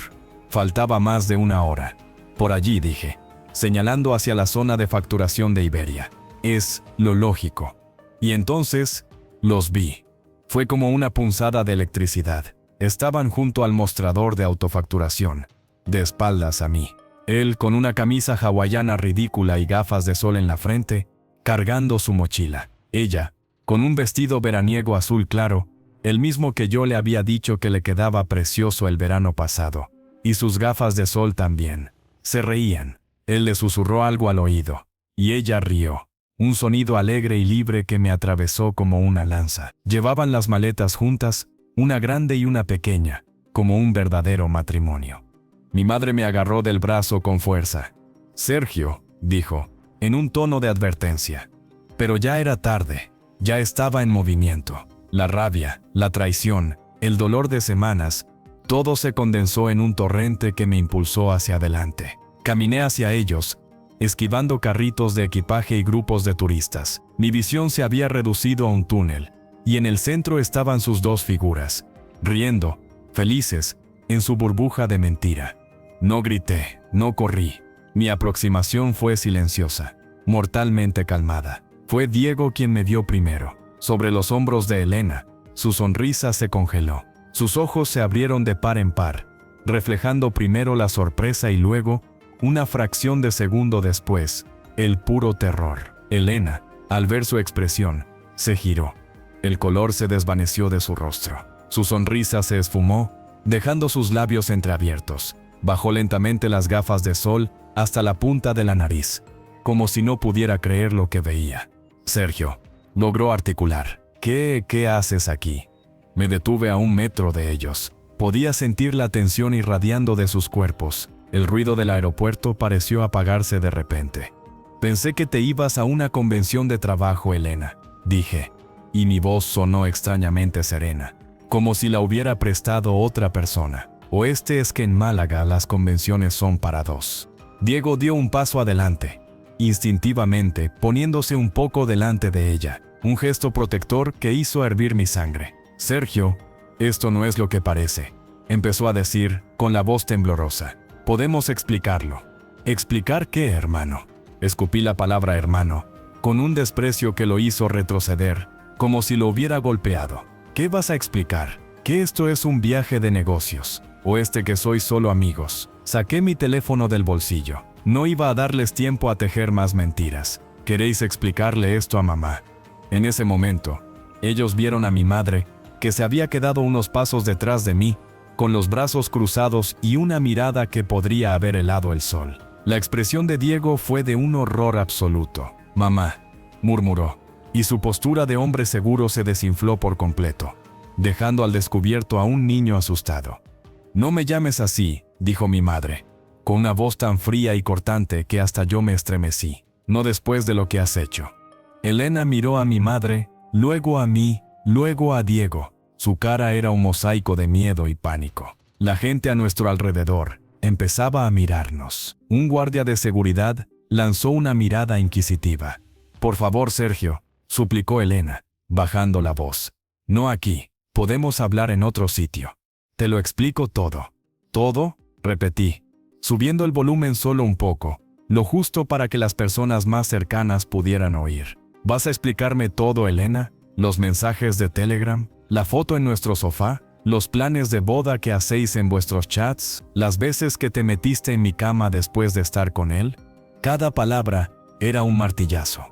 Faltaba más de una hora. Por allí, dije, señalando hacia la zona de facturación de Iberia. Es lo lógico. Y entonces, los vi. Fue como una punzada de electricidad. Estaban junto al mostrador de autofacturación, de espaldas a mí. Él con una camisa hawaiana ridícula y gafas de sol en la frente, cargando su mochila. Ella, con un vestido veraniego azul claro, el mismo que yo le había dicho que le quedaba precioso el verano pasado. Y sus gafas de sol también. Se reían. Él le susurró algo al oído, y ella rió. Un sonido alegre y libre que me atravesó como una lanza. Llevaban las maletas juntas, una grande y una pequeña, como un verdadero matrimonio. Mi madre me agarró del brazo con fuerza. «Sergio», dijo, en un tono de advertencia. Pero ya era tarde, ya estaba en movimiento. La rabia, la traición, el dolor de semanas, todo se condensó en un torrente que me impulsó hacia adelante. Caminé hacia ellos, esquivando carritos de equipaje y grupos de turistas. Mi visión se había reducido a un túnel, y en el centro estaban sus dos figuras, riendo, felices, en su burbuja de mentira. No grité, no corrí. Mi aproximación fue silenciosa, mortalmente calmada. Fue Diego quien me vio primero. Sobre los hombros de Elena, su sonrisa se congeló. Sus ojos se abrieron de par en par, reflejando primero la sorpresa y luego, una fracción de segundo después, el puro terror. Elena, al ver su expresión, se giró. El color se desvaneció de su rostro. Su sonrisa se esfumó, dejando sus labios entreabiertos. Bajó lentamente las gafas de sol hasta la punta de la nariz, como si no pudiera creer lo que veía. «Sergio», logró articular. ¿Qué haces aquí?» Me detuve a 1 metro de ellos. Podía sentir la tensión irradiando de sus cuerpos. El ruido del aeropuerto pareció apagarse de repente. «Pensé que te ibas a una convención de trabajo, Elena», dije, y mi voz sonó extrañamente serena, como si la hubiera prestado otra persona. «¿O es que en Málaga las convenciones son para dos?» Diego dio un paso adelante, instintivamente poniéndose un poco delante de ella, un gesto protector que hizo hervir mi sangre. «Sergio, esto no es lo que parece», empezó a decir, con la voz temblorosa. «Podemos explicarlo». «¿Explicar qué, hermano?» Escupí la palabra hermano, con un desprecio que lo hizo retroceder, como si lo hubiera golpeado. «¿Qué vas a explicar? ¿Que esto es un viaje de negocios? ¿O que soy solo amigos?» Saqué mi teléfono del bolsillo. No iba a darles tiempo a tejer más mentiras. «¿Queréis explicarle esto a mamá?» En ese momento, ellos vieron a mi madre, que se había quedado unos pasos detrás de mí, con los brazos cruzados y una mirada que podría haber helado el sol. La expresión de Diego fue de un horror absoluto. «Mamá», murmuró, y su postura de hombre seguro se desinfló por completo, dejando al descubierto a un niño asustado. «No me llames así», dijo mi madre, con una voz tan fría y cortante que hasta yo me estremecí. «No después de lo que has hecho». Elena miró a mi madre, luego a mí, luego a Diego. Su cara era un mosaico de miedo y pánico. La gente a nuestro alrededor empezaba a mirarnos. Un guardia de seguridad lanzó una mirada inquisitiva. Por favor, Sergio, suplicó Elena, bajando la voz. No aquí. Podemos hablar en otro sitio. Te lo explico todo. ¿Todo? Repetí, subiendo el volumen solo un poco, lo justo para que las personas más cercanas pudieran oír. ¿Vas a explicarme todo, Elena? ¿Los mensajes de Telegram? ¿La foto en nuestro sofá? ¿Los planes de boda que hacéis en vuestros chats? ¿Las veces que te metiste en mi cama después de estar con él? Cada palabra era un martillazo.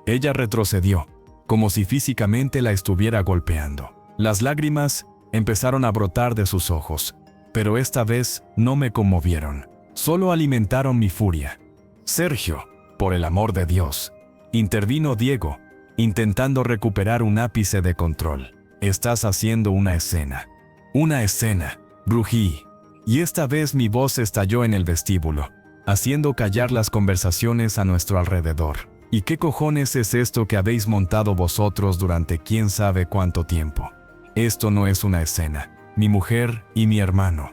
Ella retrocedió, como si físicamente la estuviera golpeando. Las lágrimas empezaron a brotar de sus ojos, pero esta vez no me conmovieron, solo alimentaron mi furia. Sergio, por el amor de Dios, intervino Diego, intentando recuperar un ápice de control. Estás haciendo una escena. Una escena, rugí. Y esta vez mi voz estalló en el vestíbulo, haciendo callar las conversaciones a nuestro alrededor. ¿Y qué cojones es esto que habéis montado vosotros durante quién sabe cuánto tiempo? Esto no es una escena. Mi mujer y mi hermano.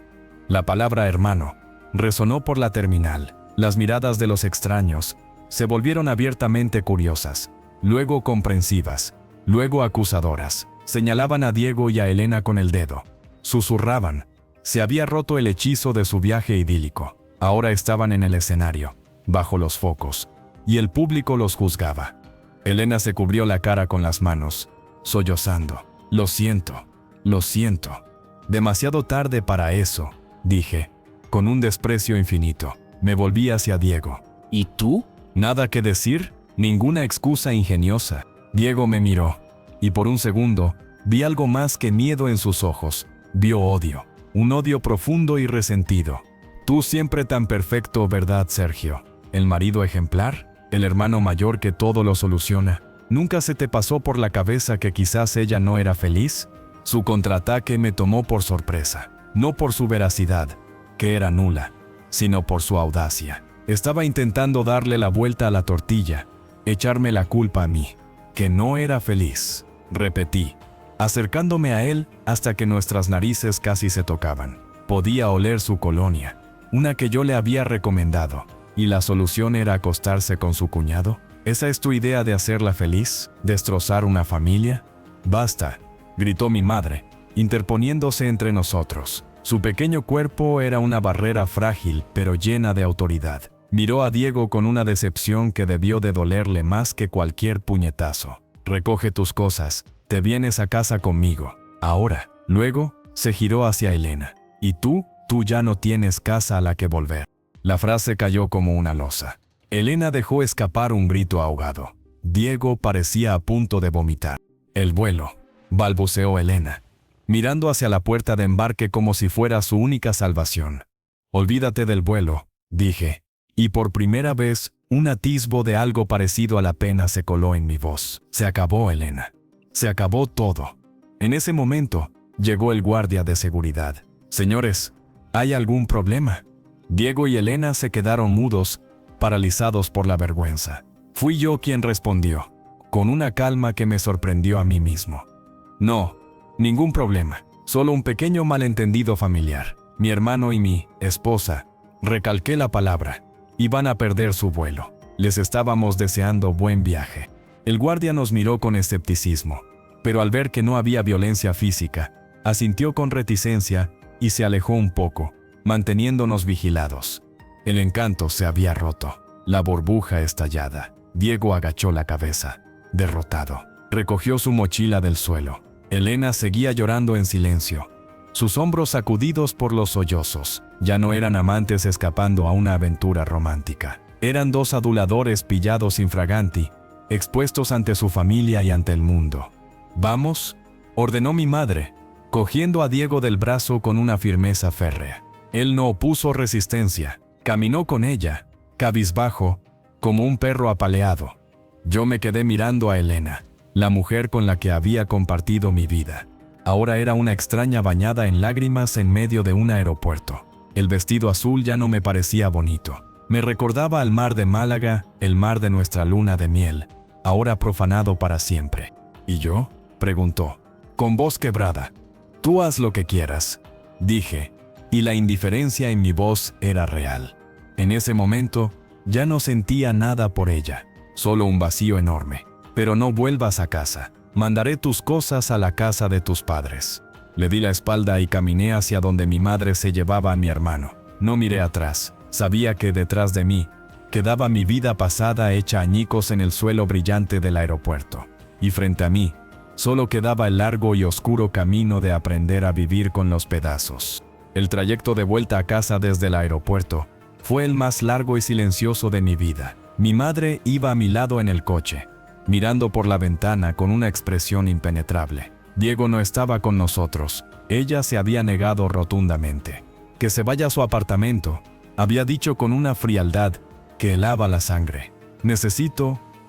La palabra hermano resonó por la terminal. Las miradas de los extraños se volvieron abiertamente curiosas, luego comprensivas, luego acusadoras. Señalaban a Diego y a Elena con el dedo. Susurraban. Se había roto el hechizo de su viaje idílico. Ahora estaban en el escenario, bajo los focos, y el público los juzgaba. Elena se cubrió la cara con las manos, sollozando. Lo siento, lo siento. Demasiado tarde para eso, dije, con un desprecio infinito. Me volví hacia Diego. ¿Y tú? Nada que decir, ninguna excusa ingeniosa. Diego me miró, y por un segundo, vi algo más que miedo en sus ojos. Vio odio, un odio profundo y resentido. Tú siempre tan perfecto, ¿verdad, Sergio? El marido ejemplar, el hermano mayor que todo lo soluciona. ¿Nunca se te pasó por la cabeza que quizás ella no era feliz? Su contraataque me tomó por sorpresa, no por su veracidad, que era nula, sino por su audacia. Estaba intentando darle la vuelta a la tortilla, echarme la culpa a mí, que no era feliz, repetí, acercándome a él hasta que nuestras narices casi se tocaban. Podía oler su colonia, una que yo le había recomendado, y la solución era acostarse con su cuñado. ¿Esa es tu idea de hacerla feliz? ¿Destrozar una familia? Basta, gritó mi madre, interponiéndose entre nosotros. Su pequeño cuerpo era una barrera frágil, pero llena de autoridad. Miró a Diego con una decepción que debió de dolerle más que cualquier puñetazo. Recoge tus cosas, te vienes a casa conmigo. Ahora. Luego, se giró hacia Elena. ¿Y tú? Tú ya no tienes casa a la que volver. La frase cayó como una losa. Elena dejó escapar un grito ahogado. Diego parecía a punto de vomitar. El vuelo, balbuceó Elena, mirando hacia la puerta de embarque como si fuera su única salvación. Olvídate del vuelo, dije, y por primera vez, un atisbo de algo parecido a la pena se coló en mi voz. Se acabó, Elena. Se acabó todo. En ese momento, llegó el guardia de seguridad. Señores, ¿hay algún problema? Diego y Elena se quedaron mudos, paralizados por la vergüenza. Fui yo quien respondió, con una calma que me sorprendió a mí mismo. No, ningún problema, solo un pequeño malentendido familiar. Mi hermano y mi esposa, recalqué la palabra, iban a perder su vuelo. Les estábamos deseando buen viaje. El guardia nos miró con escepticismo, pero al ver que no había violencia física, asintió con reticencia y se alejó un poco, manteniéndonos vigilados. El encanto se había roto, la burbuja estallada. Diego agachó la cabeza, derrotado. Recogió su mochila del suelo. Elena seguía llorando en silencio, sus hombros sacudidos por los sollozos. Ya no eran amantes escapando a una aventura romántica. Eran dos aduladores pillados infraganti, expuestos ante su familia y ante el mundo. «Vamos», ordenó mi madre, cogiendo a Diego del brazo con una firmeza férrea. Él no opuso resistencia. Caminó con ella, cabizbajo, como un perro apaleado. Yo me quedé mirando a Elena, la mujer con la que había compartido mi vida. Ahora era una extraña bañada en lágrimas en medio de un aeropuerto. El vestido azul ya no me parecía bonito. Me recordaba al mar de Málaga, el mar de nuestra luna de miel, ahora profanado para siempre. ¿Y yo?, preguntó, con voz quebrada. Tú haz lo que quieras, dije, y la indiferencia en mi voz era real. En ese momento, ya no sentía nada por ella, solo un vacío enorme. Pero no vuelvas a casa. Mandaré tus cosas a la casa de tus padres. Le di la espalda y caminé hacia donde mi madre se llevaba a mi hermano. No miré atrás. Sabía que detrás de mí quedaba mi vida pasada hecha añicos en el suelo brillante del aeropuerto. Y frente a mí, solo quedaba el largo y oscuro camino de aprender a vivir con los pedazos. El trayecto de vuelta a casa desde el aeropuerto fue el más largo y silencioso de mi vida. Mi madre iba a mi lado en el coche, mirando por la ventana con una expresión impenetrable. Diego no estaba con nosotros. Ella se había negado rotundamente. Que se vaya a su apartamento, había dicho con una frialdad que helaba la sangre.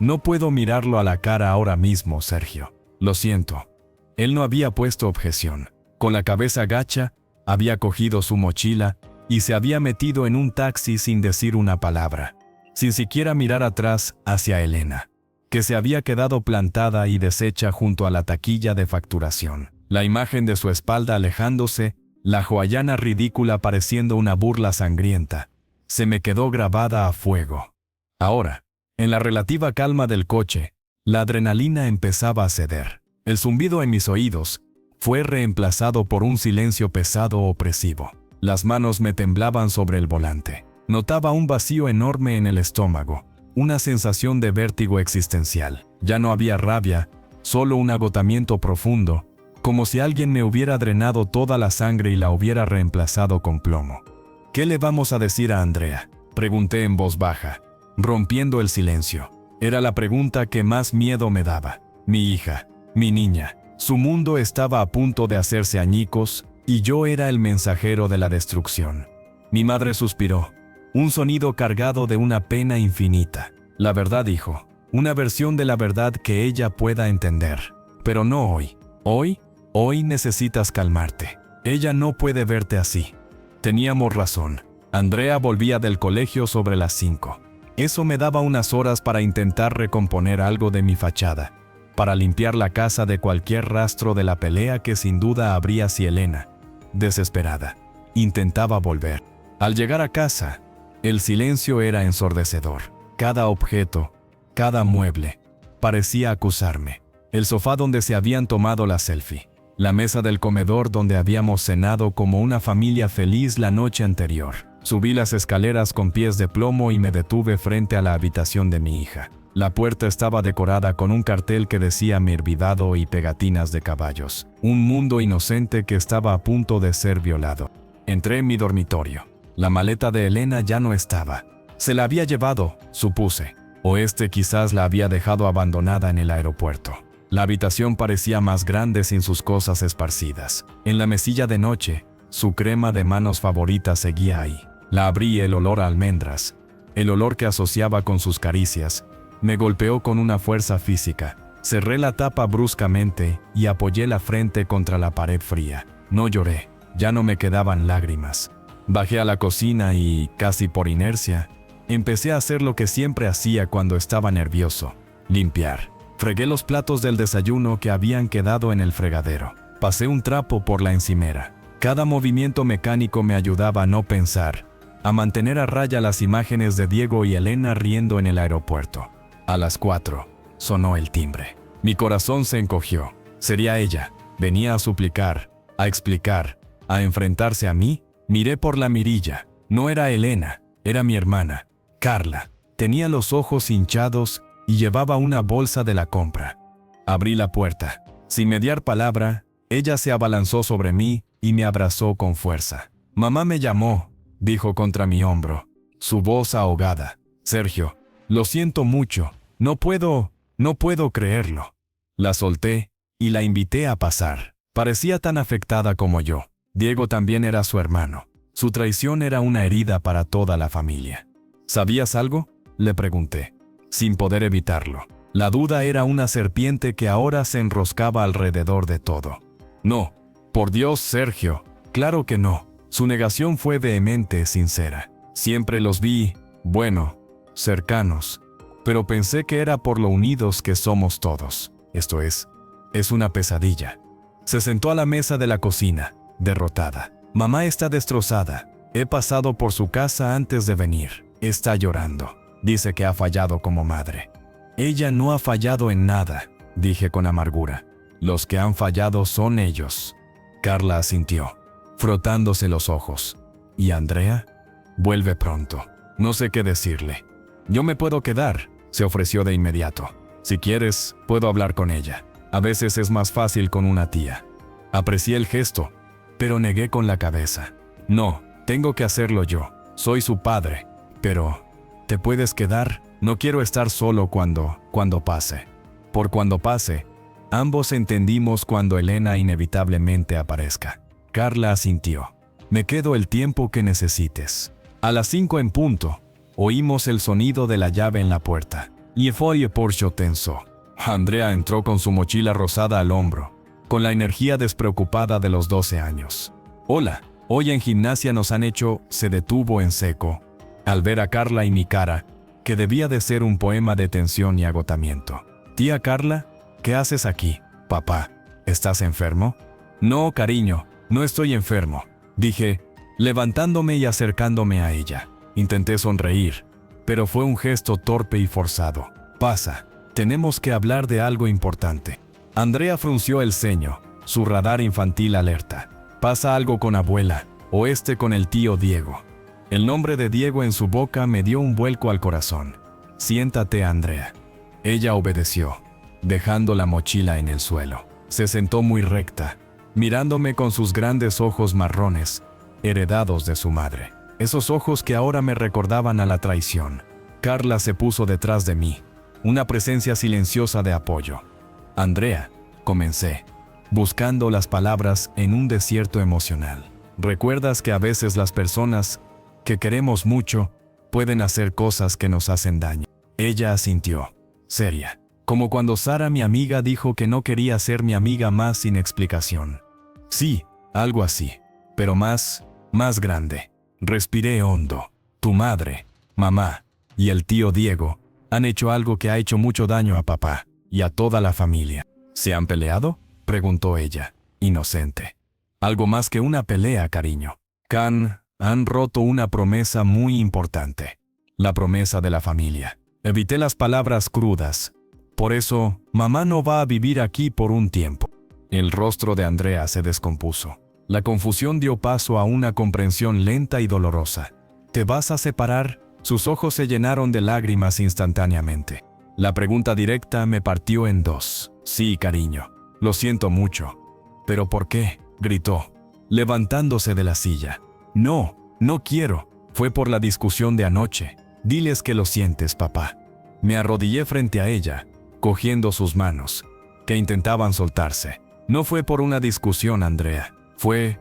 No puedo mirarlo a la cara ahora mismo, Sergio. Lo siento. Él no había puesto objeción. Con la cabeza gacha, había cogido su mochila y se había metido en un taxi sin decir una palabra, sin siquiera mirar atrás hacia Elena, que se había quedado plantada y deshecha junto a la taquilla de facturación. La imagen de su espalda alejándose, la hawaiana ridícula pareciendo una burla sangrienta, se me quedó grabada a fuego. Ahora, en la relativa calma del coche, la adrenalina empezaba a ceder. El zumbido en mis oídos fue reemplazado por un silencio pesado opresivo. Las manos me temblaban sobre el volante. Notaba un vacío enorme en el estómago, una sensación de vértigo existencial. Ya no había rabia, solo un agotamiento profundo, como si alguien me hubiera drenado toda la sangre y la hubiera reemplazado con plomo. ¿Qué le vamos a decir a Andrea?, pregunté en voz baja, rompiendo el silencio. Era la pregunta que más miedo me daba. Mi hija, mi niña, su mundo estaba a punto de hacerse añicos y yo era el mensajero de la destrucción. Mi madre suspiró, un sonido cargado de una pena infinita. La verdad, hijo, una versión de la verdad que ella pueda entender. Pero no hoy. Hoy necesitas calmarte. Ella no puede verte así. Teníamos razón. Andrea volvía del colegio sobre las 5. Eso me daba unas horas para intentar recomponer algo de mi fachada, para limpiar la casa de cualquier rastro de la pelea que sin duda habría si Elena, desesperada, intentaba volver. Al llegar a casa, el silencio era ensordecedor. Cada objeto, cada mueble, parecía acusarme. El sofá donde se habían tomado la selfie, la mesa del comedor donde habíamos cenado como una familia feliz la noche anterior. Subí las escaleras con pies de plomo y me detuve frente a la habitación de mi hija. La puerta estaba decorada con un cartel que decía Mirvidado y pegatinas de caballos. Un mundo inocente que estaba a punto de ser violado. Entré en mi dormitorio. La maleta de Elena ya no estaba. Se la había llevado, supuse. O quizás la había dejado abandonada en el aeropuerto. La habitación parecía más grande sin sus cosas esparcidas. En la mesilla de noche, su crema de manos favorita seguía ahí. La abrí y el olor a almendras, el olor que asociaba con sus caricias, me golpeó con una fuerza física. Cerré la tapa bruscamente y apoyé la frente contra la pared fría. No lloré, ya no me quedaban lágrimas. Bajé a la cocina y, casi por inercia, empecé a hacer lo que siempre hacía cuando estaba nervioso: limpiar. Fregué los platos del desayuno que habían quedado en el fregadero. Pasé un trapo por la encimera. Cada movimiento mecánico me ayudaba a no pensar, a mantener a raya las imágenes de Diego y Elena riendo en el aeropuerto. A las 4, sonó el timbre. Mi corazón se encogió. Sería ella. Venía a suplicar, a explicar, a enfrentarse a mí. Miré por la mirilla. No era Elena, era mi hermana, Carla. Tenía los ojos hinchados y llevaba una bolsa de la compra. Abrí la puerta. Sin mediar palabra, ella se abalanzó sobre mí y me abrazó con fuerza. Mamá me llamó, dijo contra mi hombro, su voz ahogada. Sergio, lo siento mucho, no puedo creerlo. La solté y la invité a pasar. Parecía tan afectada como yo. Diego también era su hermano. Su traición era una herida para toda la familia. ¿Sabías algo?, le pregunté, sin poder evitarlo. La duda era una serpiente que ahora se enroscaba alrededor de todo. No, por Dios, Sergio, claro que no. Su negación fue vehemente, sincera. Siempre los vi, cercanos, pero pensé que era por lo unidos que somos todos. Esto es una pesadilla. Se sentó a la mesa de la cocina, derrotada. Mamá está destrozada. He pasado por su casa antes de venir. Está llorando. Dice que ha fallado como madre. Ella no ha fallado en nada, dije con amargura. Los que han fallado son ellos. Carla asintió, frotándose los ojos. ¿Y Andrea? Vuelve pronto. No sé qué decirle. Yo me puedo quedar, se ofreció de inmediato. Si quieres, puedo hablar con ella. A veces es más fácil con una tía. Aprecié el gesto, pero negué con la cabeza. No, tengo que hacerlo yo. Soy su padre. Pero, ¿te puedes quedar? No quiero estar solo cuando pase. Por cuando pase, ambos entendimos cuando Elena inevitablemente aparezca. Carla asintió. Me quedo el tiempo que necesites. A las 5 en punto, oímos el sonido de la llave en la puerta. Y fue Porsche tensó. Andrea entró con su mochila rosada al hombro, con la energía despreocupada de los 12 años. Hola, hoy en gimnasia nos han hecho. Se detuvo en seco, al ver a Carla y mi cara, que debía de ser un poema de tensión y agotamiento. Tía Carla, ¿qué haces aquí? Papá, ¿estás enfermo? No, cariño, no estoy enfermo, dije, levantándome y acercándome a ella. Intenté sonreír, pero fue un gesto torpe y forzado. Pasa, tenemos que hablar de algo importante. Andrea frunció el ceño, su radar infantil alerta. Pasa algo con abuela, o con el tío Diego. El nombre de Diego en su boca me dio un vuelco al corazón. Siéntate, Andrea. Ella obedeció, dejando la mochila en el suelo. Se sentó muy recta, mirándome con sus grandes ojos marrones, heredados de su madre. Esos ojos que ahora me recordaban a la traición. Carla se puso detrás de mí, una presencia silenciosa de apoyo. Andrea, comencé, buscando las palabras en un desierto emocional. ¿Recuerdas que a veces las personas que queremos mucho pueden hacer cosas que nos hacen daño? Ella asintió, seria, como cuando Sara, mi amiga, dijo que no quería ser mi amiga más sin explicación. Sí, algo así, pero más grande. Respiré hondo. Tu madre, mamá y el tío Diego han hecho algo que ha hecho mucho daño a papá y a toda la familia. ¿Se han peleado?, preguntó ella, inocente. Algo más que una pelea, cariño. Han roto una promesa muy importante. La promesa de la familia. Evité las palabras crudas. Por eso, mamá no va a vivir aquí por un tiempo. El rostro de Andrea se descompuso. La confusión dio paso a una comprensión lenta y dolorosa. ¿Te vas a separar? Sus ojos se llenaron de lágrimas instantáneamente. La pregunta directa me partió en dos. Sí, cariño. Lo siento mucho. ¿Pero por qué?, gritó, levantándose de la silla. No quiero. Fue por la discusión de anoche. Diles que lo sientes, papá. Me arrodillé frente a ella, cogiendo sus manos, que intentaban soltarse. No fue por una discusión, Andrea. Fue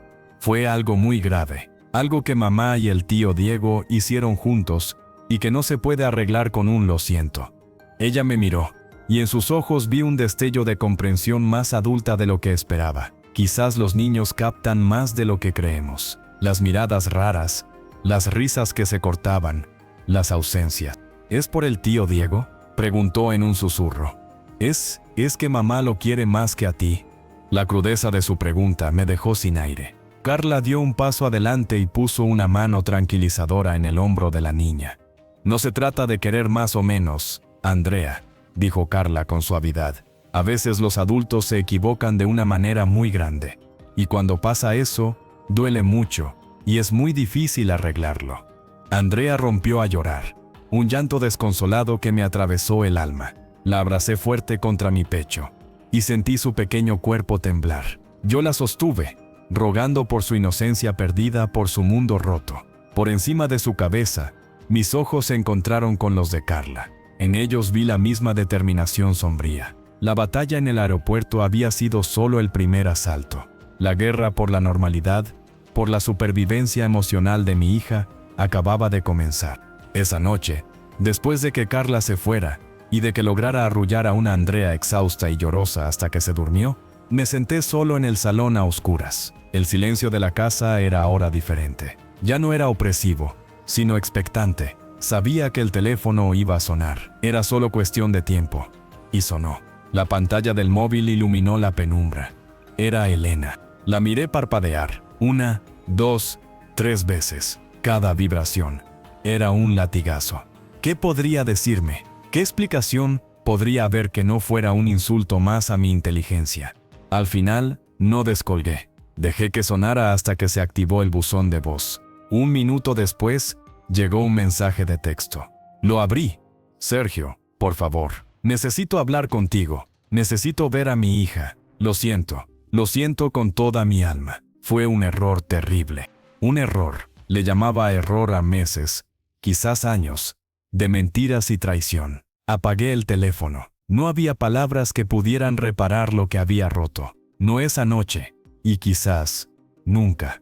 algo muy grave. Algo que mamá y el tío Diego hicieron juntos y que no se puede arreglar con un lo siento. Ella me miró, y en sus ojos vi un destello de comprensión más adulta de lo que esperaba. Quizás los niños captan más de lo que creemos. Las miradas raras, las risas que se cortaban, las ausencias. ¿Es por el tío Diego?, preguntó en un susurro. ¿Es que mamá lo quiere más que a ti? La crudeza de su pregunta me dejó sin aire. Carla dio un paso adelante y puso una mano tranquilizadora en el hombro de la niña. No se trata de querer más o menos, Andrea, dijo Carla con suavidad. A veces los adultos se equivocan de una manera muy grande. Y cuando pasa eso, duele mucho, y es muy difícil arreglarlo. Andrea rompió a llorar. Un llanto desconsolado que me atravesó el alma. La abracé fuerte contra mi pecho, y sentí su pequeño cuerpo temblar. Yo la sostuve, rogando por su inocencia perdida, por su mundo roto. Por encima de su cabeza, mis ojos se encontraron con los de Carla. En ellos vi la misma determinación sombría. La batalla en el aeropuerto había sido solo el primer asalto. La guerra por la normalidad, por la supervivencia emocional de mi hija, acababa de comenzar. Esa noche, después de que Carla se fuera, y de que lograra arrullar a una Andrea exhausta y llorosa hasta que se durmió, me senté solo en el salón a oscuras. El silencio de la casa era ahora diferente. Ya no era opresivo, sino expectante. Sabía que el teléfono iba a sonar. Era solo cuestión de tiempo. Y sonó. La pantalla del móvil iluminó la penumbra. Era Elena. La miré parpadear. 1, 2, 3 veces. Cada vibración era un latigazo. ¿Qué podría decirme? ¿Qué explicación podría ver que no fuera un insulto más a mi inteligencia. Al final, no descolgué. Dejé que sonara hasta que se activó el buzón de voz. Un minuto después, llegó un mensaje de texto. Lo abrí. Sergio, por favor, necesito hablar contigo. Necesito ver a mi hija. Lo siento con toda mi alma. Fue un error terrible. Un error. Le llamaba error a meses, quizás años, de mentiras y traición. Apagué el teléfono. No había palabras que pudieran reparar lo que había roto. No esa noche, y quizás nunca.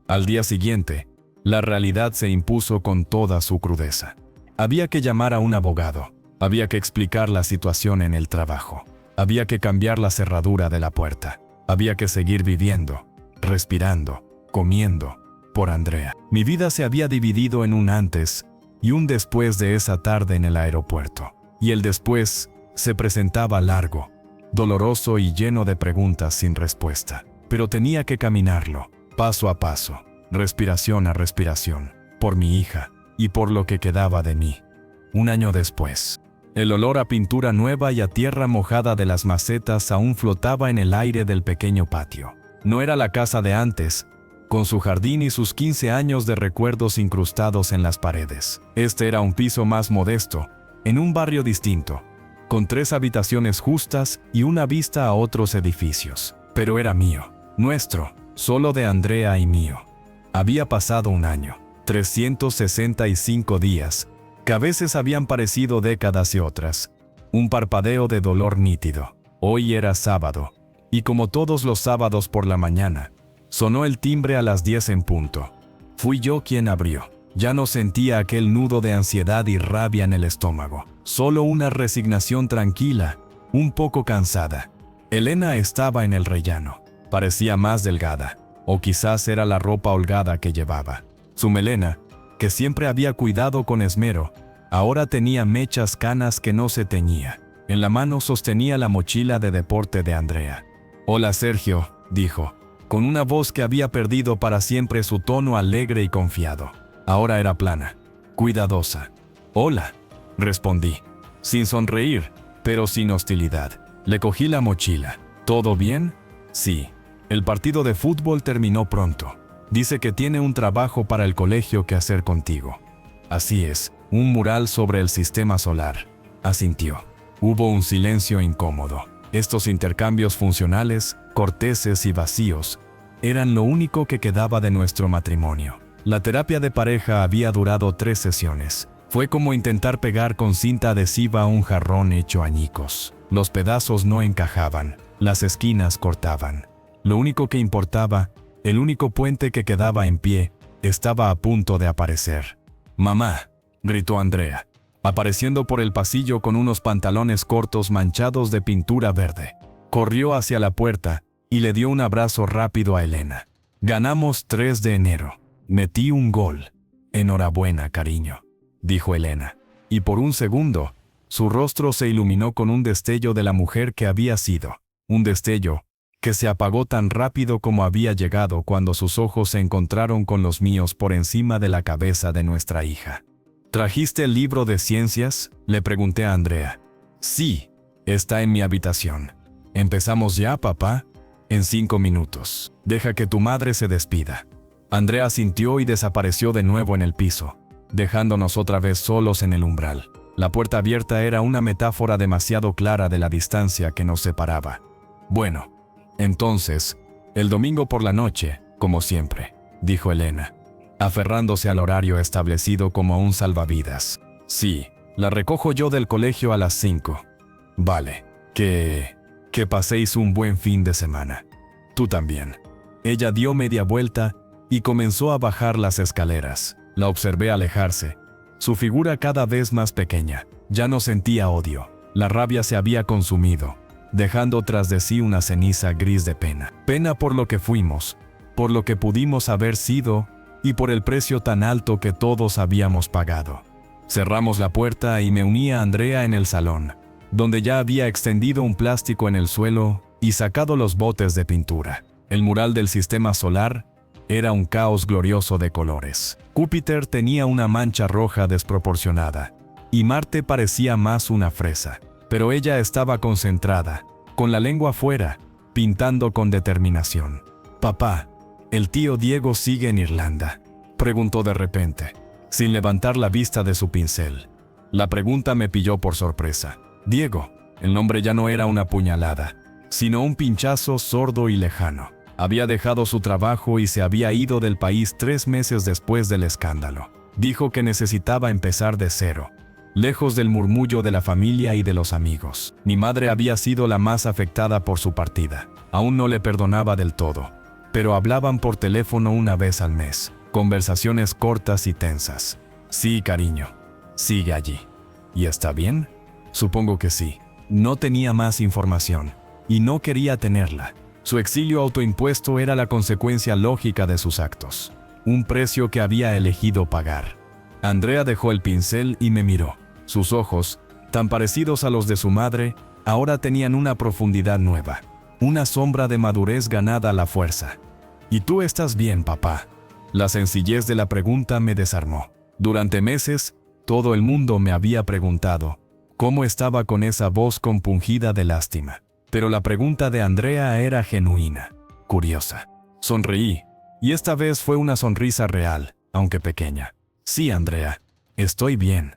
Al día siguiente, la realidad se impuso con toda su crudeza. Había que llamar a un abogado. Había que explicar la situación en el trabajo. Había que cambiar la cerradura de la puerta. Había que seguir viviendo, respirando, comiendo, por Andrea. Mi vida se había dividido en un antes y un después de esa tarde en el aeropuerto. Y el después se presentaba largo, doloroso y lleno de preguntas sin respuesta. Pero tenía que caminarlo, paso a paso, respiración a respiración, por mi hija y por lo que quedaba de mí. Un año después, el olor a pintura nueva y a tierra mojada de las macetas aún flotaba en el aire del pequeño patio. No era la casa de antes, con su jardín y sus 15 años de recuerdos incrustados en las paredes. Este era un piso más modesto, en un barrio distinto, con 3 habitaciones justas y una vista a otros edificios. Pero era mío, nuestro, solo de Andrea y mío. Había pasado un año, 365 días, que a veces habían parecido décadas y otras. Un parpadeo de dolor nítido. Hoy era sábado, y como todos los sábados por la mañana, sonó el timbre a las 10 en punto. Fui yo quien abrió. Ya no sentía aquel nudo de ansiedad y rabia en el estómago, solo una resignación tranquila, un poco cansada. Elena estaba en el rellano. Parecía más delgada, o quizás era la ropa holgada que llevaba. Su melena, que siempre había cuidado con esmero, ahora tenía mechas canas que no se teñía. En la mano sostenía la mochila de deporte de Andrea. «Hola, Sergio», dijo, con una voz que había perdido para siempre su tono alegre y confiado. Ahora era plana, cuidadosa. «Hola», respondí, sin sonreír, pero sin hostilidad. Le cogí la mochila. «¿Todo bien?» «Sí. El partido de fútbol terminó pronto. Dice que tiene un trabajo para el colegio que hacer contigo». «Así es, un mural sobre el sistema solar», asintió. Hubo un silencio incómodo. Estos intercambios funcionales, corteses y vacíos, eran lo único que quedaba de nuestro matrimonio. La terapia de pareja había durado 3 sesiones. Fue como intentar pegar con cinta adhesiva un jarrón hecho añicos. Los pedazos no encajaban, las esquinas cortaban. Lo único que importaba, el único puente que quedaba en pie, estaba a punto de aparecer. «Mamá», gritó Andrea, apareciendo por el pasillo con unos pantalones cortos manchados de pintura verde. Corrió hacia la puerta y le dio un abrazo rápido a Elena. «Ganamos 3 de enero. Metí un gol». «Enhorabuena, cariño», dijo Elena. Y por un segundo, su rostro se iluminó con un destello de la mujer que había sido. Un destello que se apagó tan rápido como había llegado cuando sus ojos se encontraron con los míos por encima de la cabeza de nuestra hija. «¿Trajiste el libro de ciencias?», le pregunté a Andrea. «Sí, está en mi habitación». «¿Empezamos ya, papá?» «En 5 minutos. Deja que tu madre se despida». Andrea asintió y desapareció de nuevo en el piso, dejándonos otra vez solos en el umbral. La puerta abierta era una metáfora demasiado clara de la distancia que nos separaba. «Bueno, entonces, el domingo por la noche, como siempre», dijo Elena, aferrándose al horario establecido como un salvavidas. «Sí, la recojo yo del colegio a las 5. Vale, que paséis un buen fin de semana. Tú también». Ella dio media vuelta y comenzó a bajar las escaleras. La observé alejarse, su figura cada vez más pequeña. Ya no sentía odio. La rabia se había consumido, dejando tras de sí una ceniza gris de pena. Pena por lo que fuimos, por lo que pudimos haber sido y por el precio tan alto que todos habíamos pagado. Cerramos la puerta y me uní a Andrea en el salón, donde ya había extendido un plástico en el suelo y sacado los botes de pintura. El mural del sistema solar era un caos glorioso de colores. Júpiter tenía una mancha roja desproporcionada, y Marte parecía más una fresa. pero ella estaba concentrada, con la lengua afuera, pintando con determinación. «Papá, ¿el tío Diego sigue en Irlanda?», preguntó de repente, sin levantar la vista de su pincel. La pregunta me pilló por sorpresa. Diego, el nombre ya no era una puñalada, sino un pinchazo sordo y lejano. Había dejado su trabajo y se había ido del país 3 meses después del escándalo. Dijo que necesitaba empezar de cero, lejos del murmullo de la familia y de los amigos. Mi madre había sido la más afectada por su partida. Aún no le perdonaba del todo, pero hablaban por teléfono una vez al mes. Conversaciones cortas y tensas. «Sí, cariño, sigue allí». «¿Y está bien?». «Supongo que sí». No tenía más información, y no quería tenerla. Su exilio autoimpuesto era la consecuencia lógica de sus actos, un precio que había elegido pagar. Andrea dejó el pincel y me miró. Sus ojos, tan parecidos a los de su madre, ahora tenían una profundidad nueva, una sombra de madurez ganada a la fuerza. «¿Y tú estás bien, papá?». La sencillez de la pregunta me desarmó. Durante meses, todo el mundo me había preguntado cómo estaba con esa voz compungida de lástima. Pero la pregunta de Andrea era genuina, curiosa. Sonreí, y esta vez fue una sonrisa real, aunque pequeña. «Sí, Andrea, estoy bien».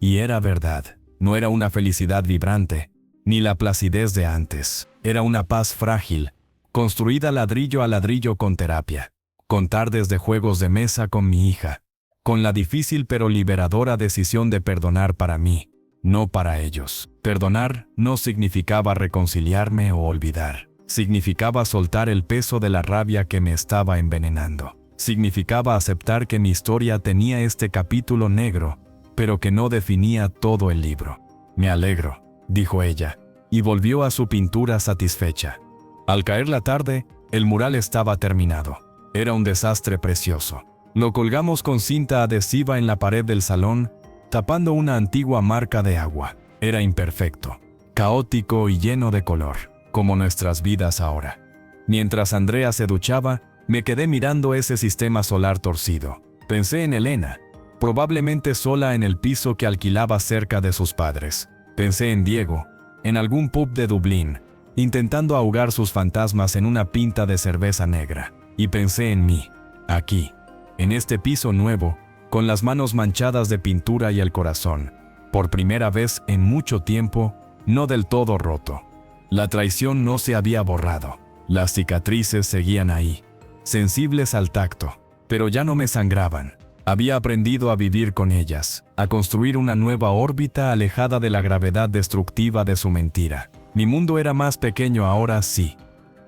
Y era verdad. No era una felicidad vibrante, ni la placidez de antes. Era una paz frágil, construida ladrillo a ladrillo con terapia, con tardes de juegos de mesa con mi hija, con la difícil pero liberadora decisión de perdonar para mí, no para ellos. Perdonar no significaba reconciliarme o olvidar. Significaba soltar el peso de la rabia que me estaba envenenando. Significaba aceptar que mi historia tenía este capítulo negro, pero que no definía todo el libro. «Me alegro», dijo ella, y volvió a su pintura satisfecha. Al caer la tarde, el mural estaba terminado. Era un desastre precioso. Lo colgamos con cinta adhesiva en la pared del salón, tapando una antigua marca de agua. Era imperfecto, caótico y lleno de color, como nuestras vidas ahora. Mientras Andrea se duchaba, me quedé mirando ese sistema solar torcido. Pensé en Elena, probablemente sola en el piso que alquilaba cerca de sus padres. Pensé en Diego, en algún pub de Dublín, intentando ahogar sus fantasmas en una pinta de cerveza negra. Y pensé en mí, aquí, en este piso nuevo, con las manos manchadas de pintura y el corazón, por primera vez en mucho tiempo, no del todo roto. La traición no se había borrado. Las cicatrices seguían ahí, sensibles al tacto, pero ya no me sangraban. Había aprendido a vivir con ellas, a construir una nueva órbita alejada de la gravedad destructiva de su mentira. Mi mundo era más pequeño ahora, sí,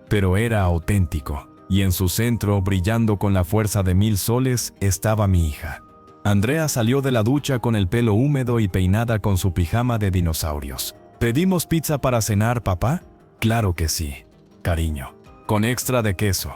pero era auténtico, y en su centro, brillando con la fuerza de 1000 soles, estaba mi hija. Andrea salió de la ducha con el pelo húmedo y peinada con su pijama de dinosaurios. «¿Pedimos pizza para cenar, papá?». «Claro que sí, cariño, con extra de queso».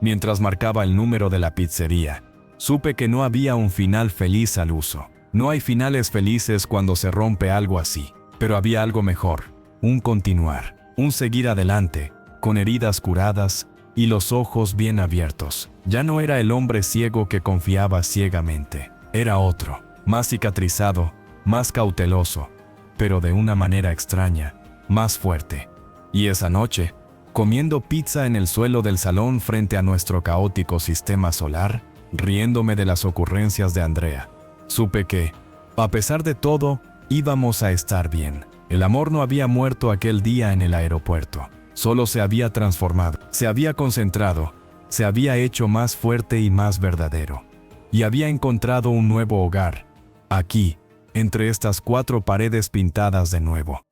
Mientras marcaba el número de la pizzería, supe que no había un final feliz al uso. No hay finales felices cuando se rompe algo así, pero había algo mejor, un continuar, un seguir adelante, con heridas curadas y los ojos bien abiertos. Ya no era el hombre ciego que confiaba ciegamente. Era otro, más cicatrizado, más cauteloso, pero de una manera extraña, más fuerte. Y esa noche, comiendo pizza en el suelo del salón frente a nuestro caótico sistema solar, riéndome de las ocurrencias de Andrea, supe que, a pesar de todo, íbamos a estar bien. El amor no había muerto aquel día en el aeropuerto, solo se había transformado, se había concentrado, se había hecho más fuerte y más verdadero. Y había encontrado un nuevo hogar, aquí, entre estas 4 paredes pintadas de nuevo.